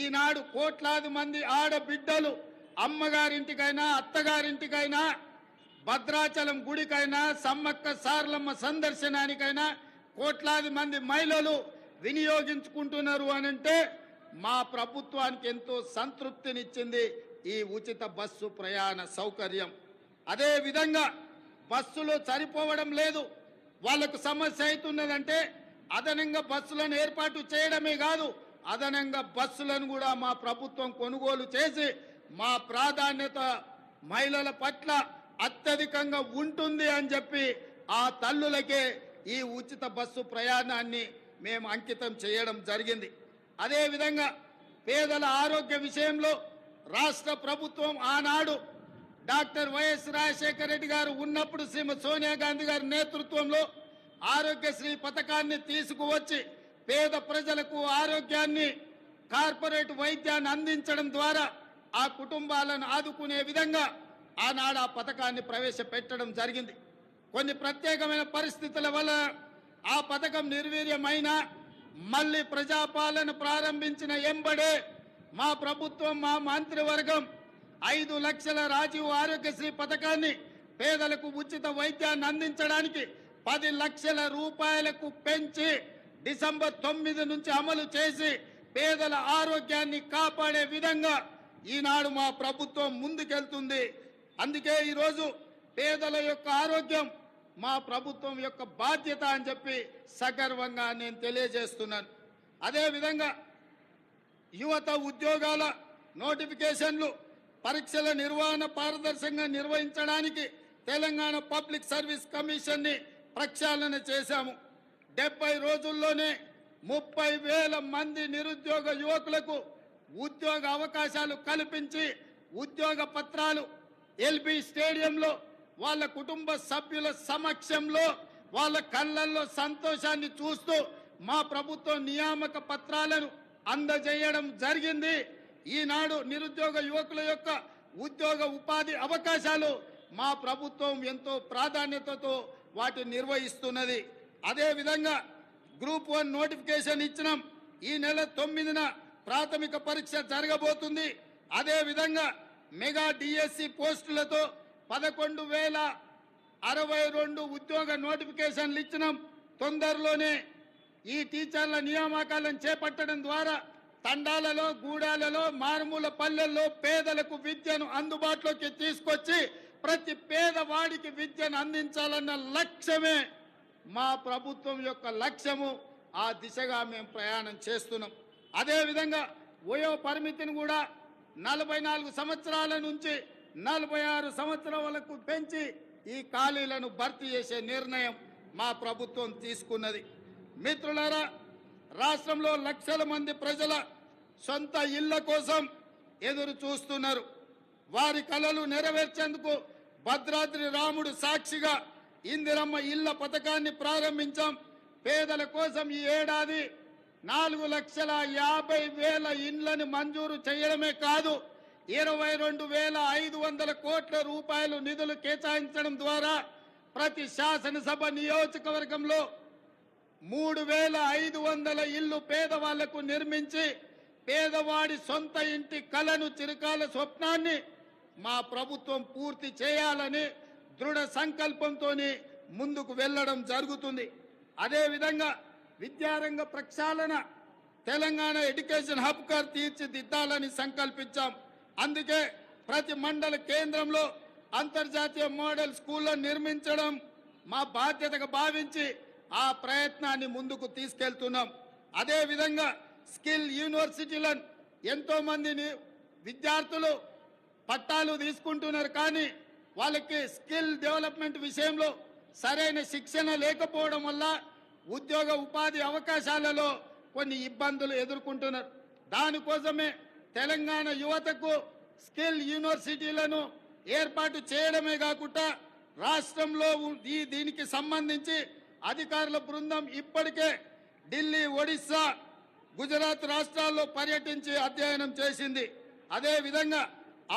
ఈనాడు కోట్లాది మంది ఆడబిడ్డలు అమ్మగారింటికైనా అత్తగారింటికైనా భద్రాచలం గుడికైనా సమ్మక్క సారలమ్మ సందర్శనానికైనా కోట్లాది మంది మహిళలు వినియోగించుకుంటున్నారు అనంటే మా ప్రభుత్వానికి ఎంతో సంతృప్తినిచ్చింది ఈ ఉచిత బస్సు ప్రయాణ సౌకర్యం. అదే విధంగా బస్సులు సరిపోవడం లేదు, వాళ్లకు సమస్య అవుతున్నదంటే అదనంగా బస్సులను ఏర్పాటు చేయడమే కాదు, అదనంగా బస్సులను కూడా మా ప్రభుత్వం కొనుగోలు చేసి మా ప్రాధాన్యత మహిళల పట్ల అత్యధికంగా ఉంటుంది అని చెప్పి ఆ తల్లులకే ఈ ఉచిత బస్సు ప్రయాణాన్ని మేము అంకితం చేయడం జరిగింది. అదేవిధంగా పేదల ఆరోగ్య విషయంలో రాష్ట్ర ప్రభుత్వం ఆనాడు డాక్టర్ వైఎస్ రాజశేఖర రెడ్డి గారు ఉన్నప్పుడు శ్రీమతి సోనియా గాంధీ గారి నేతృత్వంలో ఆరోగ్యశ్రీ పథకాన్ని తీసుకువచ్చి పేద ప్రజలకు ఆరోగ్యాన్ని కార్పొరేట్ వైద్యాన్ని అందించడం ద్వారా ఆ కుటుంబాలను ఆదుకునే విధంగా ఆనాడు ఆ పథకాన్ని ప్రవేశపెట్టడం జరిగింది. కొన్ని ప్రత్యేకమైన పరిస్థితుల వల్ల ఆ పథకం నిర్వీర్యమైన మళ్ళీ ప్రజాపాలన ప్రారంభించిన ఎంబడే మా ప్రభుత్వం మా మంత్రివర్గం 5 లక్షల రాజీవ్ ఆరోగ్యశ్రీ పథకాన్ని పేదలకు ఉచిత వైద్యాన్ని అందించడానికి 10 లక్షల రూపాయలకు పెంచి డిసెంబర్ 9 నుంచి అమలు చేసి పేదల ఆరోగ్యాన్ని కాపాడే విధంగా ఈనాడు మా ప్రభుత్వం ముందుకెళ్తుంది. అందుకే ఈరోజు పేదల యొక్క ఆరోగ్యం మా ప్రభుత్వం యొక్క బాధ్యత అని చెప్పి సగర్వంగా నేను తెలియజేస్తున్నాను. అదేవిధంగా యువత ఉద్యోగాల నోటిఫికేషన్లు పరీక్షల నిర్వహణ పారదర్శకంగా నిర్వహించడానికి తెలంగాణ పబ్లిక్ సర్వీస్ కమిషన్ని ప్రక్షాళన చేశాము. 70 రోజుల్లోనే 30,000 మంది నిరుద్యోగ యువకులకు ఉద్యోగ అవకాశాలు కల్పించి ఉద్యోగ పత్రాలు ఎల్బీ స్టేడియంలో వాళ్ళ కుటుంబ సభ్యుల సమక్షంలో వాళ్ళ కళ్ళల్లో సంతోషాన్ని చూస్తూ మా ప్రభుత్వం నియామక పత్రాలను అందజేయడం జరిగింది. ఈనాడు నిరుద్యోగ యువకుల యొక్క ఉద్యోగ ఉపాధి అవకాశాలు మా ప్రభుత్వం ఎంతో ప్రాధాన్యతతో వాటిని నిర్వహిస్తున్నది. అదేవిధంగా గ్రూప్ 1 నోటిఫికేషన్ ఇచ్చినాం. ఈ నెల 9న ప్రాథమిక పరీక్ష జరగబోతుంది. అదేవిధంగా మెగా డిఎస్సి పోస్టులతో 11,062 ఉద్యోగ నోటిఫికేషన్లు ఇచ్చినాం. తొందరలోనే ఈ టీచర్ల నియామకాలను చేపట్టడం ద్వారా తండాలలో గూడాలలో మారుమూల పల్లెల్లో పేదలకు విద్యను అందుబాటులోకి తీసుకొచ్చి ప్రతి పేదవాడికి విద్యను అందించాలన్న లక్ష్యమే మా ప్రభుత్వం యొక్క లక్ష్యము. ఆ దిశగా మేము ప్రయాణం చేస్తున్నాం. అదేవిధంగా వయో పరిమితిని కూడా 44 సంవత్సరాల నుంచి 46 సంవత్సరాలకు పెంచి ఈ ఖాళీలను భర్తీ చేసే నిర్ణయం మా ప్రభుత్వం తీసుకున్నది. మిత్రులారా, రాష్ట్రంలో లక్షల మంది ప్రజల సొంత ఇళ్ల కోసం ఎదురు చూస్తున్నారు. వారి కలలు నెరవేర్చేందుకు భద్రాద్రి రాముడు సాక్షిగా ఇందిరమ్మ ఇళ్ల పథకాన్ని ప్రారంభించాం. పేదల కోసం ఈ ఏడాది 4,50,000 ఇండ్లను మంజూరు చేయడమే కాదు 22,500 కోట్ల రూపాయలు నిధులు కేటాయించడం ద్వారా ప్రతి శాసనసభ నియోజకవర్గంలో 3,500 ఇళ్లు పేదవాళ్లకు నిర్మించి పేదవాడి సొంత ఇంటి కలను చిరకాల స్వప్నాన్ని మా ప్రభుత్వం పూర్తి చేయాలని దృఢ సంకల్పంతో ముందుకు వెళ్ళడం జరుగుతుంది. అదేవిధంగా విద్యారంగ ప్రక్షాళన తెలంగాణ ఎడ్యుకేషన్ హబ్గా తీర్చిదిద్దాలని సంకల్పించాం. అందుకే ప్రతి మండల కేంద్రంలో అంతర్జాతీయ మోడల్ స్కూళ్లను నిర్మించడం మా బాధ్యతగా భావించి ఆ ప్రయత్నాన్ని ముందుకు తీసుకెళ్తున్నాం. అదేవిధంగా స్కిల్ యూనివర్సిటీలను ఎంతో మందిని విద్యార్థులు పట్టాలు తీసుకుంటున్నారు, కానీ వాళ్ళకి స్కిల్ డెవలప్మెంట్ విషయంలో సరైన శిక్షణ లేకపోవడం వల్ల ఉద్యోగ ఉపాధి అవకాశాలలో కొన్ని ఇబ్బందులు ఎదుర్కొంటున్నారు. దానికోసమే తెలంగాణ యువతకు స్కిల్ యూనివర్సిటీలను ఏర్పాటు చేయడమే కాకుండా రాష్ట్రంలో దీనికి సంబంధించి అధికారుల బృందం ఇప్పటికే ఢిల్లీ, ఒడిశా, గుజరాత్ రాష్ట్రాల్లో పర్యటించి అధ్యయనం చేసింది. అదేవిధంగా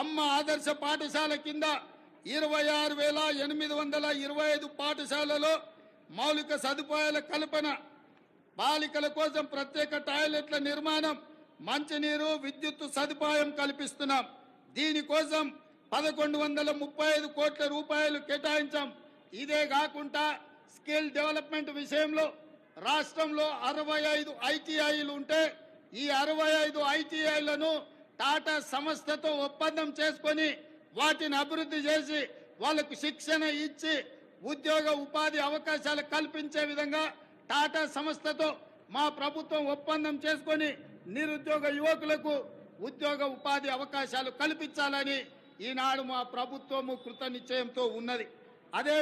అమ్మ ఆదర్శ పాఠశాల కింద 26,825 పాఠశాలలో మౌలిక సదుపాయాల కల్పన బాలికల కోసం ప్రత్యేక టాయిలెట్ల నిర్మాణం, మంచినీరు, విద్యుత్ సదుపాయం కల్పిస్తున్నాం. దీనికోసం 1135 కోట్ల రూపాయలు కేటాయించాం. ఇదే కాకుండా స్కిల్ డెవలప్మెంట్ విషయంలో రాష్ట్రంలో 65 ఐటీఐలు ఉంటే ఈ 65 ఐటీఐలను టాటా సంస్థతో ఒప్పందం చేసుకొని వాటిని అభివృద్ధి చేసి వాళ్లకు శిక్షణ ఇచ్చి ఉద్యోగ ఉపాధి అవకాశాలు కల్పించే విధంగా టాటా సంస్థతో మా ప్రభుత్వం ఒప్పందం చేసుకొని నిరుద్యోగ యువకులకు ఉద్యోగ ఉపాధి అవకాశాలు కల్పించాలని ఈనాడు మా ప్రభుత్వము కృత నిశ్చయంతో ఉన్నది. అదే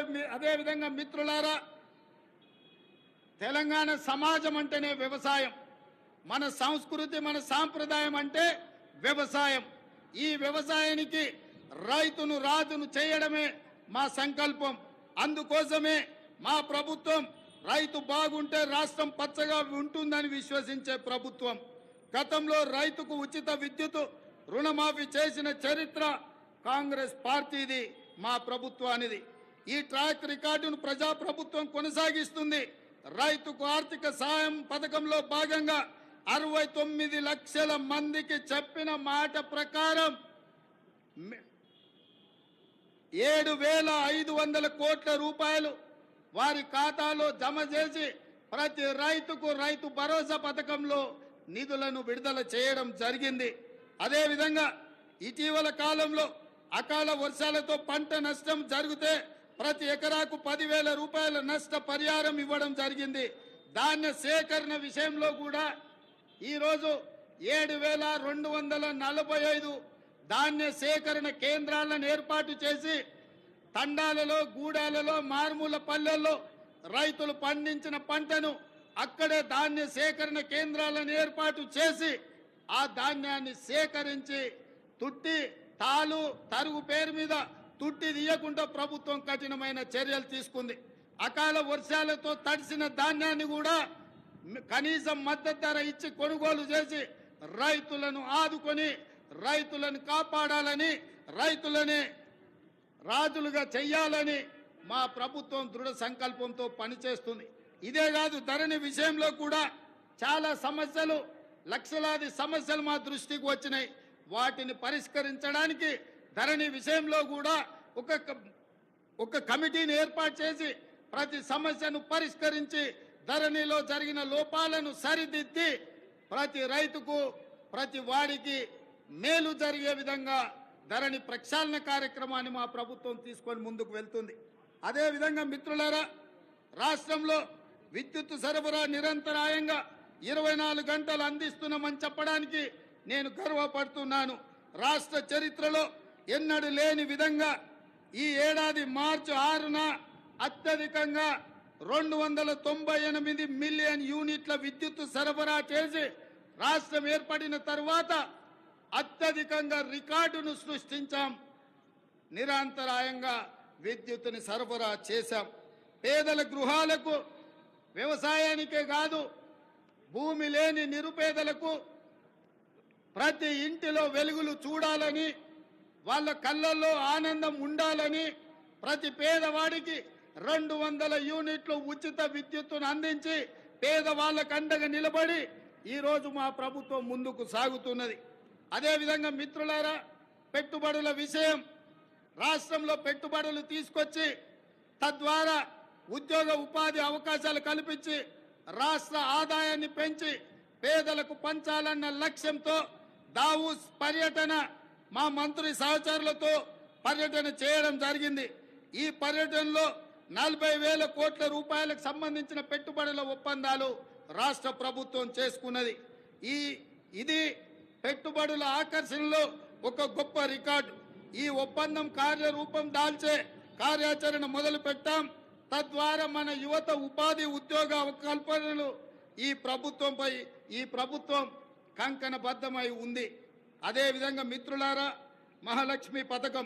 విధంగా మిత్రులారా, తెలంగాణ సమాజం అంటేనే వ్యవసాయం. మన సంస్కృతి, మన సాంప్రదాయం అంటే వ్యవసాయం. ఈ వ్యవసాయానికి రైతును రాజును చేయడమే మా సంకల్పం. అందుకోసమే మా ప్రభుత్వం రైతు బాగుంటే రాష్ట్రం పచ్చగా ఉంటుందని విశ్వసించే ప్రభుత్వం. గతంలో రైతుకు ఉచిత విద్యుత్ రుణమాఫీ చేసిన చరిత్ర కాంగ్రెస్ పార్టీది, మా ప్రభుత్వానిది. ఈ ట్రాక్ రికార్డును ప్రజాప్రభుత్వం కొనసాగిస్తుంది. రైతుకు ఆర్థిక సాయం పథకంలో భాగంగా 69 లక్షల మందికి చెప్పిన మాట ప్రకారం 7,500 కోట్ల రూపాయలు వారి ఖాతాలో జమ చేసి ప్రతి రైతుకు రైతు భరోసా పథకంలో నిధులను విడుదల చేయడం జరిగింది. అదేవిధంగా ఇటీవల కాలంలో అకాల వర్షాలతో పంట నష్టం జరిగితే ప్రతి ఎకరాకు 10,000 రూపాయల నష్ట పరిహారం ఇవ్వడం జరిగింది. ధాన్య సేకరణ విషయంలో కూడా ఈరోజు 7,245 ధాన్య సేకరణ కేంద్రాలను ఏర్పాటు చేసి తండాలలో, గూడాలలో, మారుమూల పల్లెల్లో రైతులు పండించిన పంటను అక్కడే ధాన్య సేకరణ కేంద్రాలను ఏర్పాటు చేసి ఆ ధాన్యాన్ని సేకరించి తుట్టి, తాలు, తరుగు పేరు మీద తుట్టి తీయకుండా ప్రభుత్వం కఠినమైన చర్యలు తీసుకుంది. అకాల వర్షాలతో తడిసిన ధాన్యాన్ని కూడా కనీసం మద్దతు ధర ఇచ్చి కొనుగోలు చేసి రైతులను ఆదుకొని రైతులను కాపాడాలని, రైతులని రాజులుగా చెయ్యాలని మా ప్రభుత్వం దృఢ సంకల్పంతో పనిచేస్తుంది. ఇదే కాదు, ధరణి విషయంలో కూడా చాలా సమస్యలు, లక్షలాది సమస్యలు మా దృష్టికి వచ్చినాయి. వాటిని పరిష్కరించడానికి ధరణి విషయంలో కూడా ఒక కమిటీని ఏర్పాటు చేసి ప్రతి సమస్యను పరిష్కరించి ధరణిలో జరిగిన లోపాలను సరిదిద్ది ప్రతి రైతుకు, ప్రతి వాడికి మేలు జరిగే విధంగా ధరణి ప్రక్షాళన కార్యక్రమాన్ని మా ప్రభుత్వం తీసుకొని ముందుకు వెళ్తుంది. అదేవిధంగా మిత్రులారా, రాష్ట్రంలో విద్యుత్ సరఫరా నిరంతరాయంగా 24 గంటలు అందిస్తున్నామని చెప్పడానికి నేను గర్వపడుతున్నాను. రాష్ట్ర చరిత్రలో ఎన్నడూ లేని విధంగా ఈ ఏడాది మార్చి 6న అత్యధికంగా 298 మిలియన్ యూనిట్ల విద్యుత్ సరఫరా చేసి రాష్ట్రం ఏర్పడిన తర్వాత అత్యధికంగా రికార్డును సృష్టించాం. నిరంతరాయంగా విద్యుత్తుని సరఫరా చేశాం. పేదల గృహాలకు, వ్యవసాయానికే కాదు భూమి లేని నిరుపేదలకు ప్రతి ఇంటిలో వెలుగులు చూడాలని, వాళ్ళ కళ్ళల్లో ఆనందం ఉండాలని ప్రతి పేదవాడికి 200 యూనిట్లు ఉచిత విద్యుత్తును అందించి పేదవాళ్ళకు అండగా నిలబడి ఈరోజు మా ప్రభుత్వం ముందుకు సాగుతున్నది. అదేవిధంగా మిత్రులారా, పెట్టుబడుల విషయం, రాష్ట్రంలో పెట్టుబడులు తీసుకొచ్చి తద్వారా ఉద్యోగ ఉపాధి అవకాశాలు కల్పించి రాష్ట్ర ఆదాయాన్ని పెంచి పేదలకు పంచాలన్న లక్ష్యంతో దావూస్ పర్యటన మా మంత్రి సహచరులతో పర్యటన చేయడం జరిగింది. ఈ పర్యటనలో 40,000 కోట్ల రూపాయలకు సంబంధించిన పెట్టుబడుల ఒప్పందాలు రాష్ట్ర ప్రభుత్వం చేసుకున్నది. ఇది పెట్టుబడుల ఆకర్షణలో ఒక గొప్ప రికార్డు. ఈ ఒప్పందం కార్యరూపం దాల్చే కార్యాచరణ మొదలు పెట్టాం. తద్వారా మన యువత ఉపాధి, ఉద్యోగ కల్పనలు ఈ ప్రభుత్వం కంకణబద్ధమై ఉంది. అదేవిధంగా మిత్రులారా, మహాలక్ష్మి పథకం,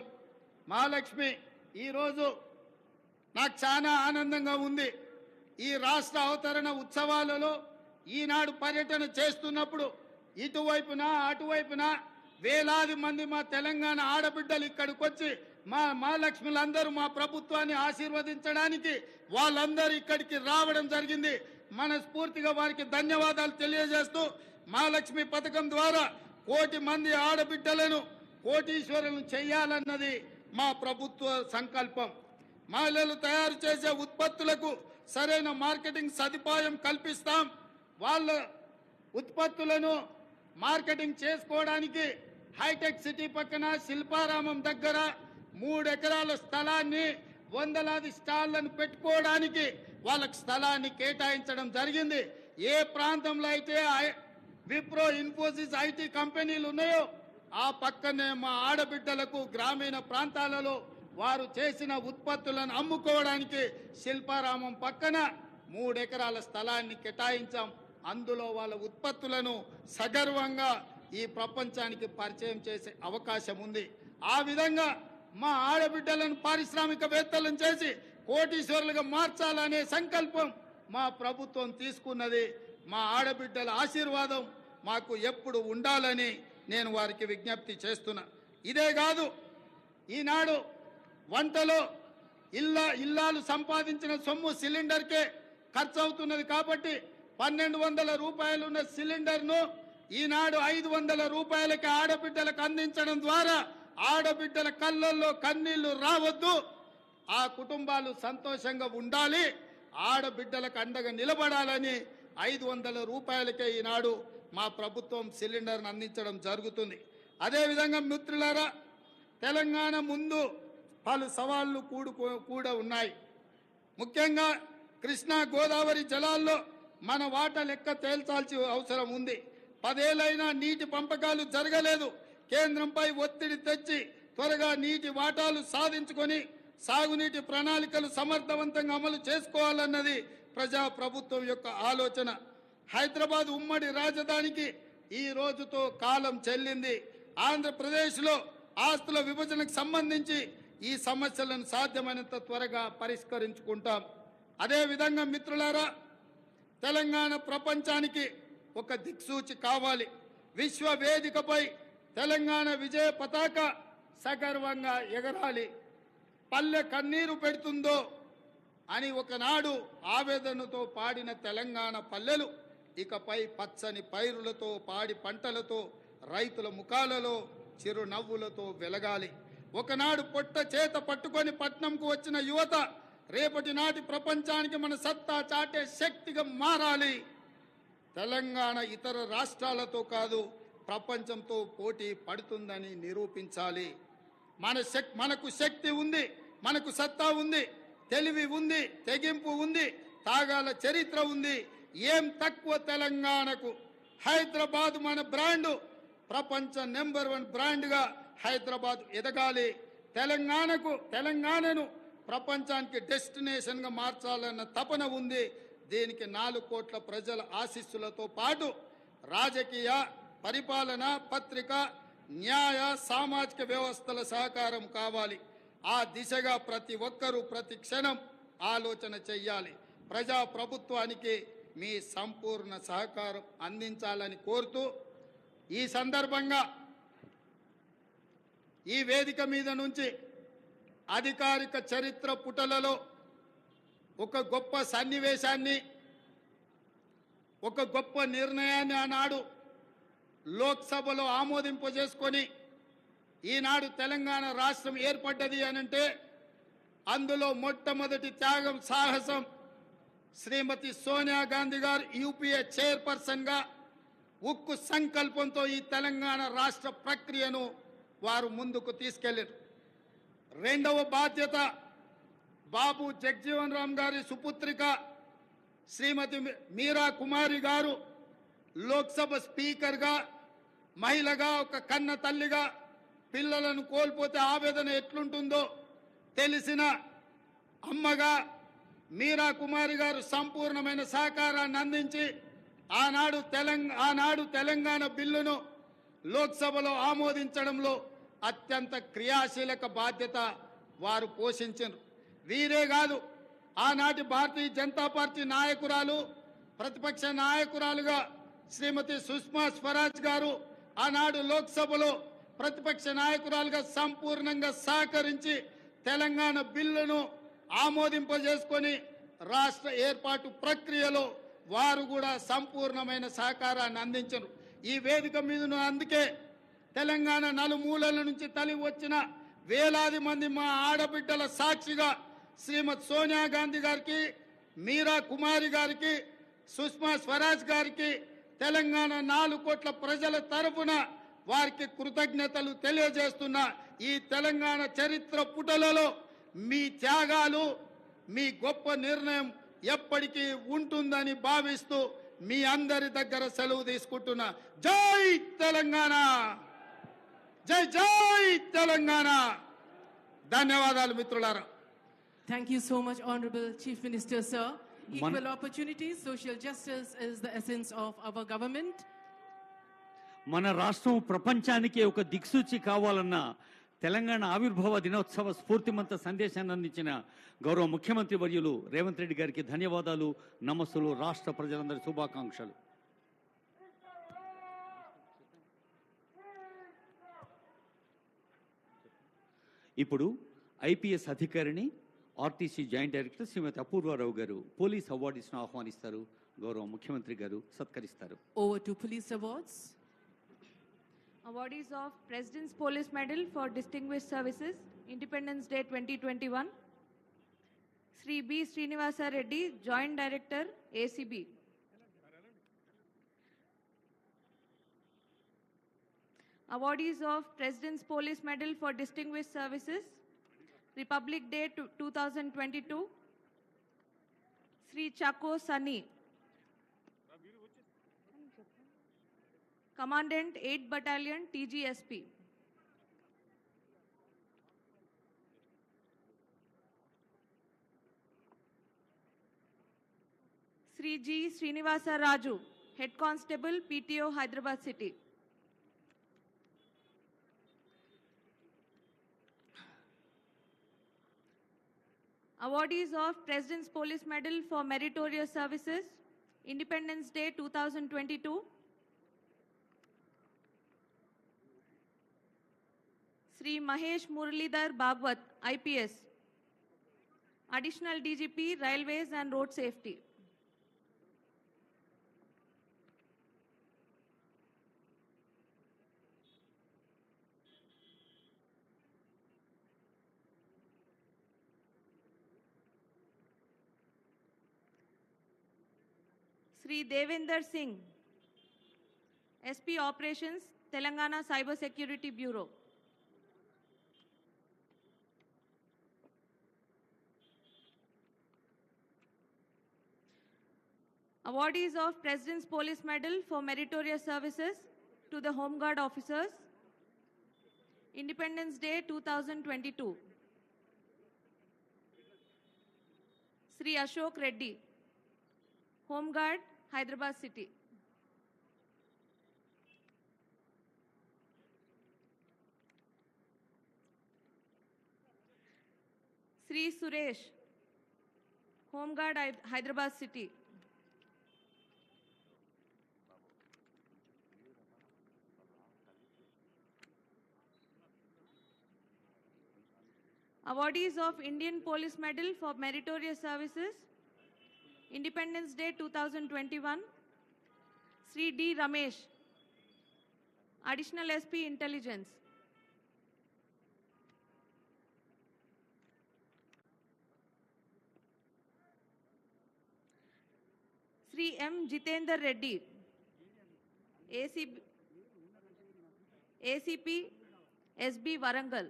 మహాలక్ష్మి ఈరోజు నాకు చాలా ఆనందంగా ఉంది. ఈ రాష్ట్ర అవతరణ ఉత్సవాలలో ఈనాడు పర్యటన చేస్తున్నప్పుడు ఇటువైపున అటువైపున వేలాది మంది మా తెలంగాణ ఆడబిడ్డలు ఇక్కడికి వచ్చి మా మహాలక్ష్ములందరూ మా ప్రభుత్వాన్ని ఆశీర్వదించడానికి వాళ్ళందరూ ఇక్కడికి రావడం జరిగింది. మనస్ఫూర్తిగా వారికి ధన్యవాదాలు తెలియజేస్తూ మహాలక్ష్మి పథకం ద్వారా 1 కోటి మంది ఆడబిడ్డలను కోటీశ్వరులను చేయాలన్నది మా ప్రభుత్వ సంకల్పం. మహిళలు తయారు చేసే ఉత్పత్తులకు సరైన మార్కెటింగ్ సదుపాయం కల్పిస్తాం. వాళ్ళ ఉత్పత్తులను మార్కెటింగ్ చేసుకోవడానికి హైటెక్ సిటీ పక్కన శిల్పారామం దగ్గర 3 ఎకరాల స్థలాన్ని వందలాది స్టాళ్లను పెట్టుకోవడానికి వాళ్ళకి స్థలాన్ని కేటాయించడం జరిగింది. ఏ ప్రాంతంలో అయితే విప్రో, ఇన్ఫోసిస్, ఐటీ కంపెనీలు ఉన్నాయో ఆ పక్కనే మా ఆడబిడ్డలకు గ్రామీణ ప్రాంతాలలో వారు చేసిన ఉత్పత్తులను అమ్ముకోవడానికి శిల్పారామం పక్కన 3 ఎకరాల స్థలాన్ని కేటాయించాం. అందులో వాళ్ళ ఉత్పత్తులను సగర్వంగా ఈ ప్రపంచానికి పరిచయం చేసే అవకాశం ఉంది. ఆ విధంగా మా ఆడబిడ్డలను పారిశ్రామికవేత్తలను చేసి కోటీశ్వరులుగా మార్చాలనే సంకల్పం మా ప్రభుత్వం తీసుకున్నది. మా ఆడబిడ్డల ఆశీర్వాదం మాకు ఎప్పుడు ఉండాలని నేను వారికి విజ్ఞప్తి చేస్తున్నా. ఇదే కాదు, ఈనాడు వంటలో ఇల్లాలు సంపాదించిన సొమ్ము సిలిండర్కే ఖర్చు అవుతున్నది కాబట్టి 1200 రూపాయలు ఉన్న సిలిండర్ను ఈనాడు 500 రూపాయలకి ఆడబిడ్డలకు అందించడం ద్వారా ఆడబిడ్డల కళ్ళల్లో కన్నీళ్లు రావద్దు, ఆ కుటుంబాలు సంతోషంగా ఉండాలి, ఆడబిడ్డలకు అండగా నిలబడాలని 500 రూపాయలకే ఈనాడు మా ప్రభుత్వం సిలిండర్ను అందించడం జరుగుతుంది. అదేవిధంగా మిత్రులారా, తెలంగాణ ముందు పలు సవాళ్లు కూడా ఉన్నాయి. ముఖ్యంగా కృష్ణా గోదావరి జలాల్లో మన వాటా లెక్క తేల్చాల్సిన అవసరం ఉంది. 10 ఏళ్లైనా నీటి పంపకాలు జరగలేదు. కేంద్రంపై ఒత్తిడి తెచ్చి త్వరగా నీటి వాటాలు సాధించుకొని సాగునీటి ప్రణాళికలు సమర్థవంతంగా అమలు చేసుకోవాలన్నది ప్రజాప్రభుత్వం యొక్క ఆలోచన. హైదరాబాద్ ఉమ్మడి రాజధానికి ఈ రోజుతో కాలం చెల్లింది. ఆంధ్రప్రదేశ్లో ఆస్తుల విభజనకు సంబంధించి ఈ సమస్యలను సాధ్యమైనంత త్వరగా పరిష్కరించుకుంటాం. అదేవిధంగా మిత్రులారా, తెలంగాణ ప్రపంచానికి ఒక దిక్సూచి కావాలి. విశ్వ వేదికపై తెలంగాణ విజయ పతాక సగర్వంగా ఎగరాలి. పల్లె కన్నీరు పెడుతుందో అని ఒకనాడు ఆవేదనతో పాడిన తెలంగాణ పల్లెలు ఇకపై పచ్చని పైరులతో, పాడి పంటలతో, రైతుల ముఖాలలో చిరునవ్వులతో వెలగాలి. ఒకనాడు పొట్ట చేత పట్టుకొని పట్నంకు వచ్చిన యువత రేపటి నాటి ప్రపంచానికి మన సత్తా చాటే శక్తిగా మారాలి. తెలంగాణ ఇతర రాష్ట్రాలతో కాదు, ప్రపంచంతో పోటీ పడుతుందని నిరూపించాలి. మనకు శక్తి ఉంది, మనకు సత్తా ఉంది, తెలివి ఉంది, తెగింపు ఉంది, తాగాల చరిత్ర ఉంది. ఏం తక్కువ తెలంగాణకు? హైదరాబాద్ మన బ్రాండు, ప్రపంచ నెంబర్ 1 బ్రాండ్గా హైదరాబాద్ ఎదగాలి. తెలంగాణను ప్రపంచానికి డెస్టినేషన్గా మార్చాలన్న తపన ఉంది. దీనికి 4 కోట్ల ప్రజల ఆశీస్సులతో పాటు రాజకీయ, పరిపాలన, పత్రిక, న్యాయ, సామాజిక వ్యవస్థల సహకారం కావాలి. ఆ దిశగా ప్రతి ఒక్కరూ ప్రతి క్షణం ఆలోచన చెయ్యాలి. ప్రజాప్రభుత్వానికి మీ సంపూర్ణ సహకారం అందించాలని కోరుతూ ఈ సందర్భంగా ఈ వేదిక మీద నుంచి అధికారిక చరిత్ర పుటలలో ఒక గొప్ప సన్నివేశాన్ని, ఒక గొప్ప నిర్ణయాన్ని ఆనాడు లోక్సభలో ఆమోదింపజేసుకొని ఈనాడు తెలంగాణ రాష్ట్రం ఏర్పడ్డది అనంటే అందులో మొట్టమొదటి త్యాగం, సాహసం శ్రీమతి సోనియా గాంధీ గారు యూపీఏ చైర్పర్సన్గా ఉక్కు సంకల్పంతో ఈ తెలంగాణ రాష్ట్ర ప్రక్రియను వారు ముందుకు తీసుకెళ్లారు. రెండవ బాధ్యత బాబు జగ్జీవన్ రామ్ గారి సుపుత్రిక శ్రీమతి మీరా కుమారి గారు లోక్సభ స్పీకర్గా, మహిళగా, ఒక కన్న తల్లిగా పిల్లలను కోల్పోతే ఆవేదన ఎట్లుంటుందో తెలిసిన అమ్మగా మీరా కుమారి గారు సంపూర్ణమైన సహకారాన్ని అందించి ఆనాడు తెలంగాణ బిల్లును లోక్సభలో ఆమోదించడంలో అత్యంత క్రియాశీలక బాధ్యత వారు పోషించారు. వీరే కాదు, ఆనాటి భారతీయ జనతా పార్టీ నాయకురాలు, ప్రతిపక్ష నాయకురాలుగా శ్రీమతి సుష్మా స్వరాజ్ గారు ఆనాడు లోక్సభలో ప్రతిపక్ష నాయకురాలుగా సంపూర్ణంగా సహకరించి తెలంగాణ బిల్లును ఆమోదింపజేసుకొని రాష్ట్ర ఏర్పాటు ప్రక్రియలో వారు కూడా సంపూర్ణమైన సహకారాన్ని అందించరు. ఈ వేదిక మీదను అందుకే తెలంగాణ నలుమూలల నుంచి తరలి వచ్చిన వేలాది మంది మా ఆడబిడ్డల సాక్షిగా శ్రీమతి సోనియా గాంధీ గారికి, మీరా కుమారి గారికి, సుష్మా స్వరాజ్ గారికి తెలంగాణ 4 కోట్ల ప్రజల తరపున వారికి కృతజ్ఞతలు తెలియజేస్తున్నా. ఈ తెలంగాణ చరిత్ర పుటలలో మీ త్యాగాలు, మీ గొప్ప నిర్ణయం ఎప్పటికీ ఉంటుందని భావిస్తూ మీ అందరి దగ్గర సెలవు తీసుకుంటున్నా. జై తెలంగాణ, జై జై తెలంగాణ. ధన్యవాదాలు మిత్రులారా. Thank you so much, Honorable Chief Minister, sir. Equal opportunities, social justice is the essence of our government. మన రాష్ట్రం ప్రపంచానికి ఒక దిక్సూచి కావాలన్న తెలంగాణ ఆవిర్భావ దినోత్సవ స్ఫూర్తిమంత సందేశాన్ని అందించిన గౌరవ ముఖ్యమంత్రి వర్యులు రేవంత్ రెడ్డి గారికి ధన్యవాదాలు, నమస్సులు, రాష్ట్ర ప్రజలందరి శుభాకాంక్షలు. ఇప్పుడు ఐపీఎస్ అధికారిని ఆర్టీసీ జాయింట్ డైరెక్టర్ శ్రీమతి అపూర్వారావు గారు పోలీస్ అవార్డ్స్ను ఆహ్వానిస్తారు. గౌరవ ముఖ్యమంత్రి గారు సత్కరిస్తారు. Over to police awards. Awardees of President's Police Medal for Distinguished Services, Independence Day 2021. Sri B. Srinivasa Reddy, Joint Director, ACB. Awardees of President's Police Medal for Distinguished Services, Republic Day 2022. Sri Chako Sani, Commandant 8th Battalion, TGSP. Sri G. Srinivasa Raju, Head Constable, PTO, Hyderabad City. Awardees of President's Police Medal for Meritorious Services, Independence Day 2022. Sri Mahesh Muralidhar Bhagwat, IPS, Additional DGP, Railways and Road Safety. Sri Devender Singh, SP Operations, Telangana Cyber Security Bureau. Awardees of President's Police Medal for Meritorious Services to the Home Guard officers, Independence Day 2022. Sri Ashok Reddy, Home Guard, Hyderabad City. Sri Suresh, Home Guard, Hyderabad City. Awardees of Indian Police Medal for Meritorious Services, Independence Day 2021, Sri D. Ramesh, Additional SP Intelligence. Sri M. Jitendra Reddy, ACP SB Warangal.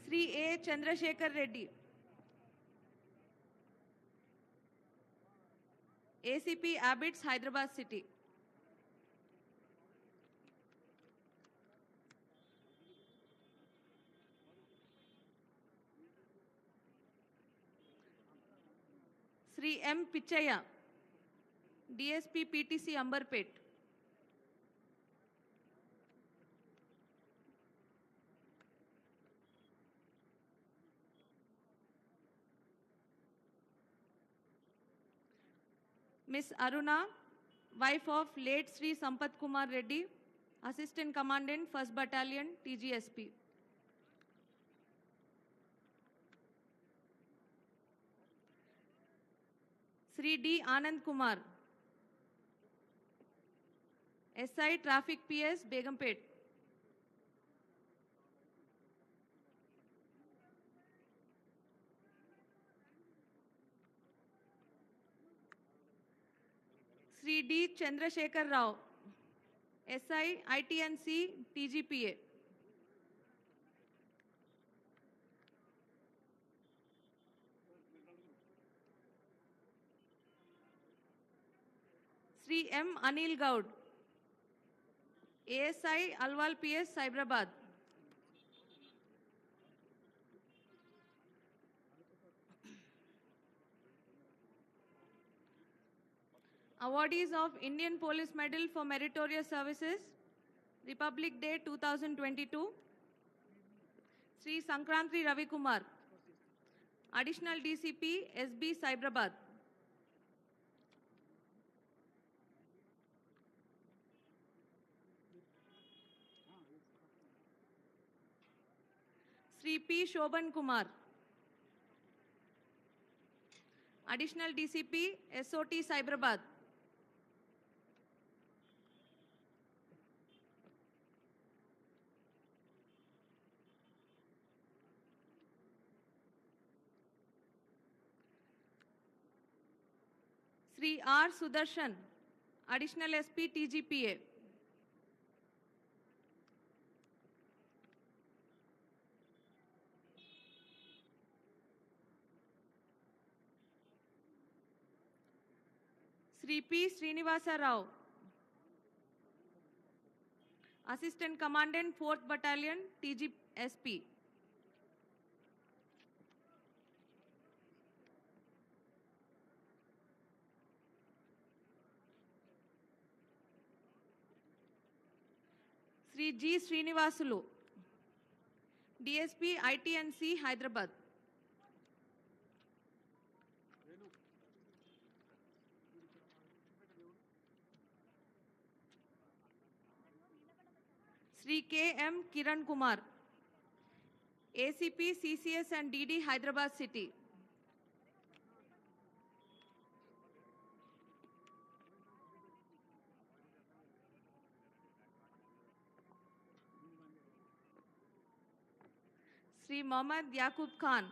Sri A. Chandrasekhar Reddy, ACP Abbots, Hyderabad City. Sri M. Pichaya, DSP PTC Amberpet. Miss Aruna, wife of late Sri Sampath Kumar Reddy, Assistant Commandant, 1st Battalion, TGSP. Sri D. Anand Kumar, SI Traffic PS, Begumpet. Sri D. Chandrasekhar Rao, SI ITNC TGPA. Sri M. Anil Gaud, ASI Alwal PS, Cyberabad. Awardees of Indian Police Medal for Meritorious Services, Republic Day 2022. Sri Sankrantri Ravi Kumar, Additional DCP, SB, Cyberabad. Sri P. Shobhan Kumar, Additional DCP, SOT, Cyberabad. Sri R. Sudarshan, Additional SP, TGPA. Sri P. Srinivasa Rao, Assistant Commandant, 4th Battalion, TGSP. Sri G. Srinivasulu, DSP, ITNC, Hyderabad. Sri K. M. Kiran Kumar, ACP, CCS and DD, Hyderabad City. Sri Mohammad Yaqub Khan,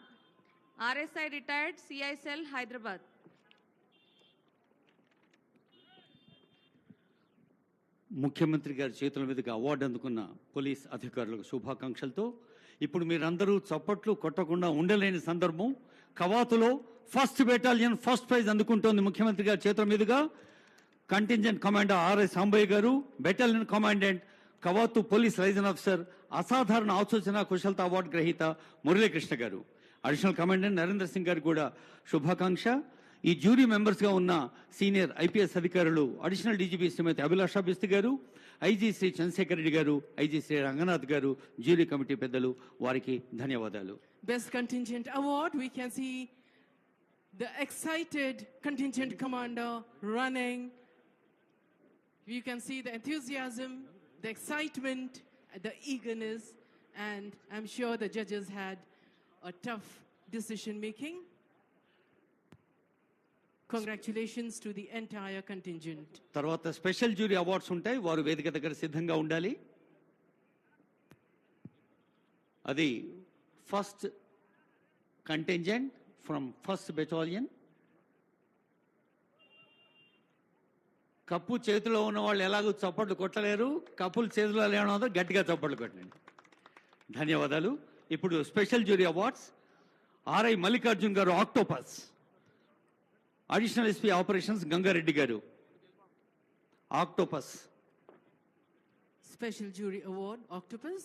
RSI retired, CI cell, Hyderabad. ముఖ్యమంత్రి గారి చేతుల మీదుగా award అందుకున్న police అధికారులకు శుభాకాంక్షలతో ఇప్పుడు మీరందరూ చప్పట్లు కొట్టకుండా ఉండలేని సందర్భం. కవాతులో 1st బెటాలియన్ ఫస్ట్ ప్రైజ్ అందుకుంటోంది ముఖ్యమంత్రి గారి చేతుల మీదుగా. కంటింజెంట్ కమాండర్ ఆర్ఎస్ సాంబయ్య గారు, బెటాలియన్ కమాండెంట్ కవాతు పోలీస్ లైజన్ ఆఫీసర్ అసాధారణ ఆలోచన కుశలత అవార్డు గ్రహీత మురళీకృష్ణ గారు, అడిషనల్ కమాండెంట్ నరేంద్ర సింగ్ గారు కూడా శుభాకాంక్ష. ఈ జ్యూరీ మెంబర్స్గా ఉన్న సీనియర్ ఐపీఎస్ అధికారులు అడిషనల్ డీజీపీ శ్రీమతి అభిలాష బిస్తి గారు, ఐజీ శ్రీ చంద్రశేఖర్ రెడ్డి గారు, ఐజీ శ్రీ రంగనాథ్ గారు, జ్యూరీ కమిటీ పెద్దలు, వారికి ధన్యవాదాలు. Best Contingent Award, we can see the excited contingent commander running. You can see the enthusiasm, the excitement, the eagerness, and I'm sure the judges had a tough decision making. Congratulations to the entire contingent. తర్వాత special jury awards ఉంటాయి, వారు వేదిక దగ్గర సిద్ధంగా ఉండాలి. అది first contingent from 1st battalion. Cup చేతిలో ఉన్న వాళ్ళు ఎలాగో చప్పట్లు కొట్టలేరు, కప్పులు చేతిలో లేవనో గట్టిగా చప్పట్లు కొట్టండి. ధన్యవాదాలు. ఇప్పుడు special jury awards. RI Mallikarjun garu, Octopus. Additional SP operations Gangareddy garu, Octopus. Special Jury Award, Octopus.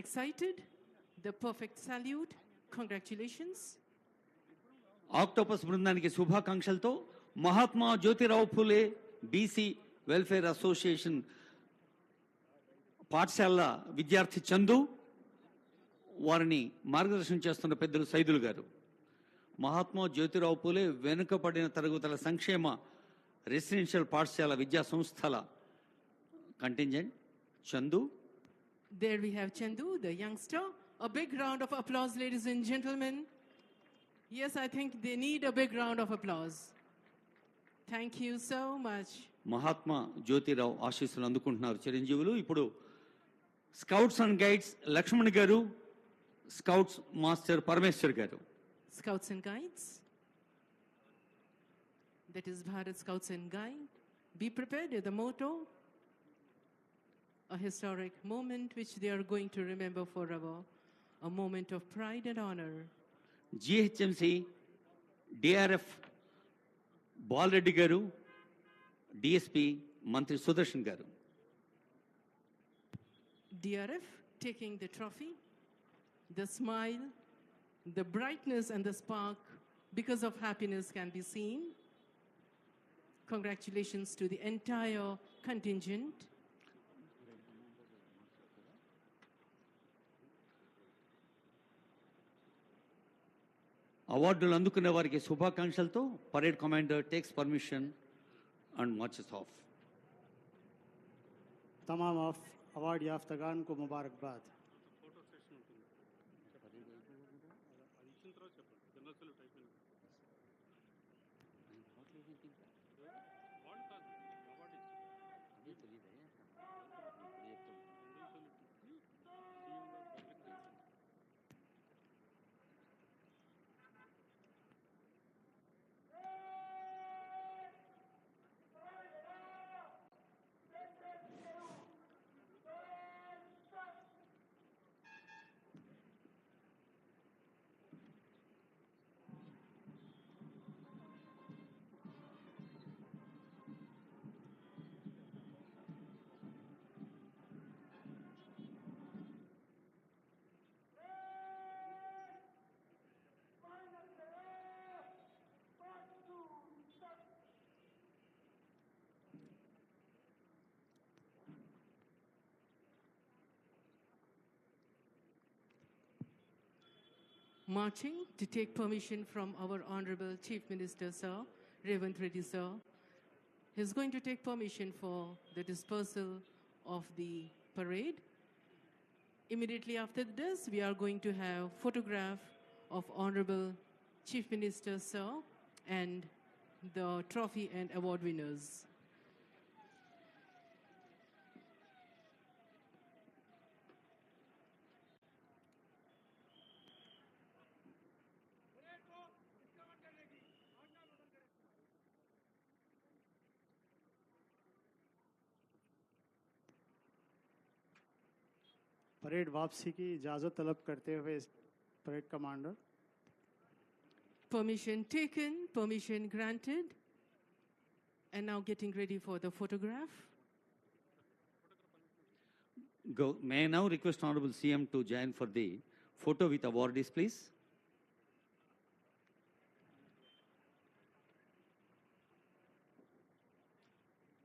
Excited? The perfect salute. Congratulations. Octopus బృందానికి శుభాకాంక్షలతో Mahatma Jyotirao Phule BC welfare association పాఠశాల విద్యార్థి చందు, వారిని మార్గదర్శనం చేస్తున్న పెద్దలు సైదులు గారు, మహాత్మా జ్యోతిరావు పూలే వెనుకబడిన తరగతుల సంక్షేమ రెసిడెన్షియల్ పాఠశాల విద్యా సంస్థల contingent Chandu. There we have Chandu, the youngster. A big round of applause, ladies and gentlemen. Yes, I think they need a big round of applause. Thank you so much. Mahatma Jyotirao ఆశీస్సులు అందుకుంటున్నారు చిరంజీవులు. ఇప్పుడు స్కౌట్స్ అండ్ గైడ్స్ లక్ష్మణ్ గారు, scouts master Parameshwar గారు. Scouts and Guides. That is Bharat Scouts and Guide. Be prepared with the motto. A historic moment which they are going to remember forever. A moment of pride and honor. GHMC DRF Bala Reddy గారు, DSP మంత్రి సుదర్శన్ గారు. DRF taking the trophy, the smile, the brightness and the spark because of happiness can be seen. Congratulations to the entire contingent. అవార్డులు అందుకున్న వారికి శుభాకాంక్షలతో parade commander takes permission and marches off. तमाम award याफ्तगान को मुबारकबाद. Marching to take permission from our Honorable Chief Minister, Sir, Revant Reddy, Sir. He's going to take permission for the dispersal of the parade. Immediately after this, we are going to have photograph of Honorable Chief Minister, Sir, and the trophy and award winners. Parade वापसी की इजाज़त तलब करते हुए parade commander. Permission taken, permission granted. And now getting ready for the photograph. May I now request Honorable CM to join for the photo with awardees, please.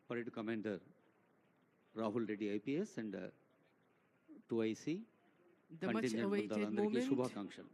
Parade Commander Rahul Reddy IPS and 2IC The much contingent awaited బృందాలందరికీ moment. శుభాకాంక్షలు.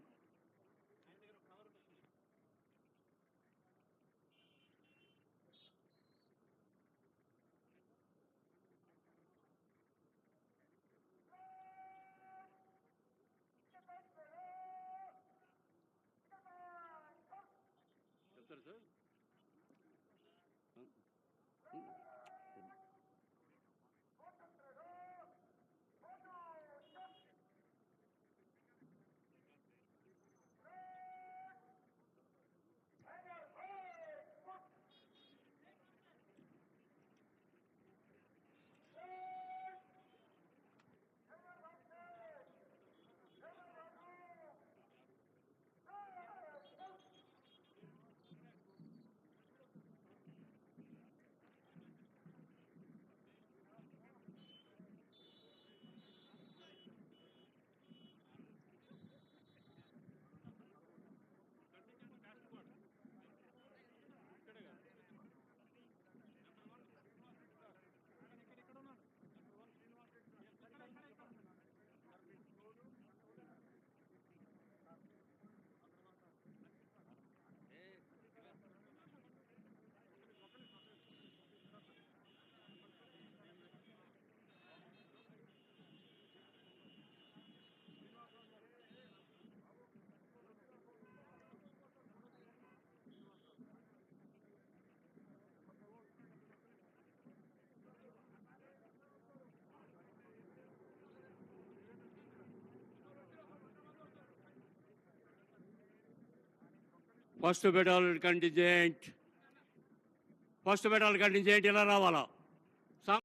First battalion contingent ఇలా రావాలా?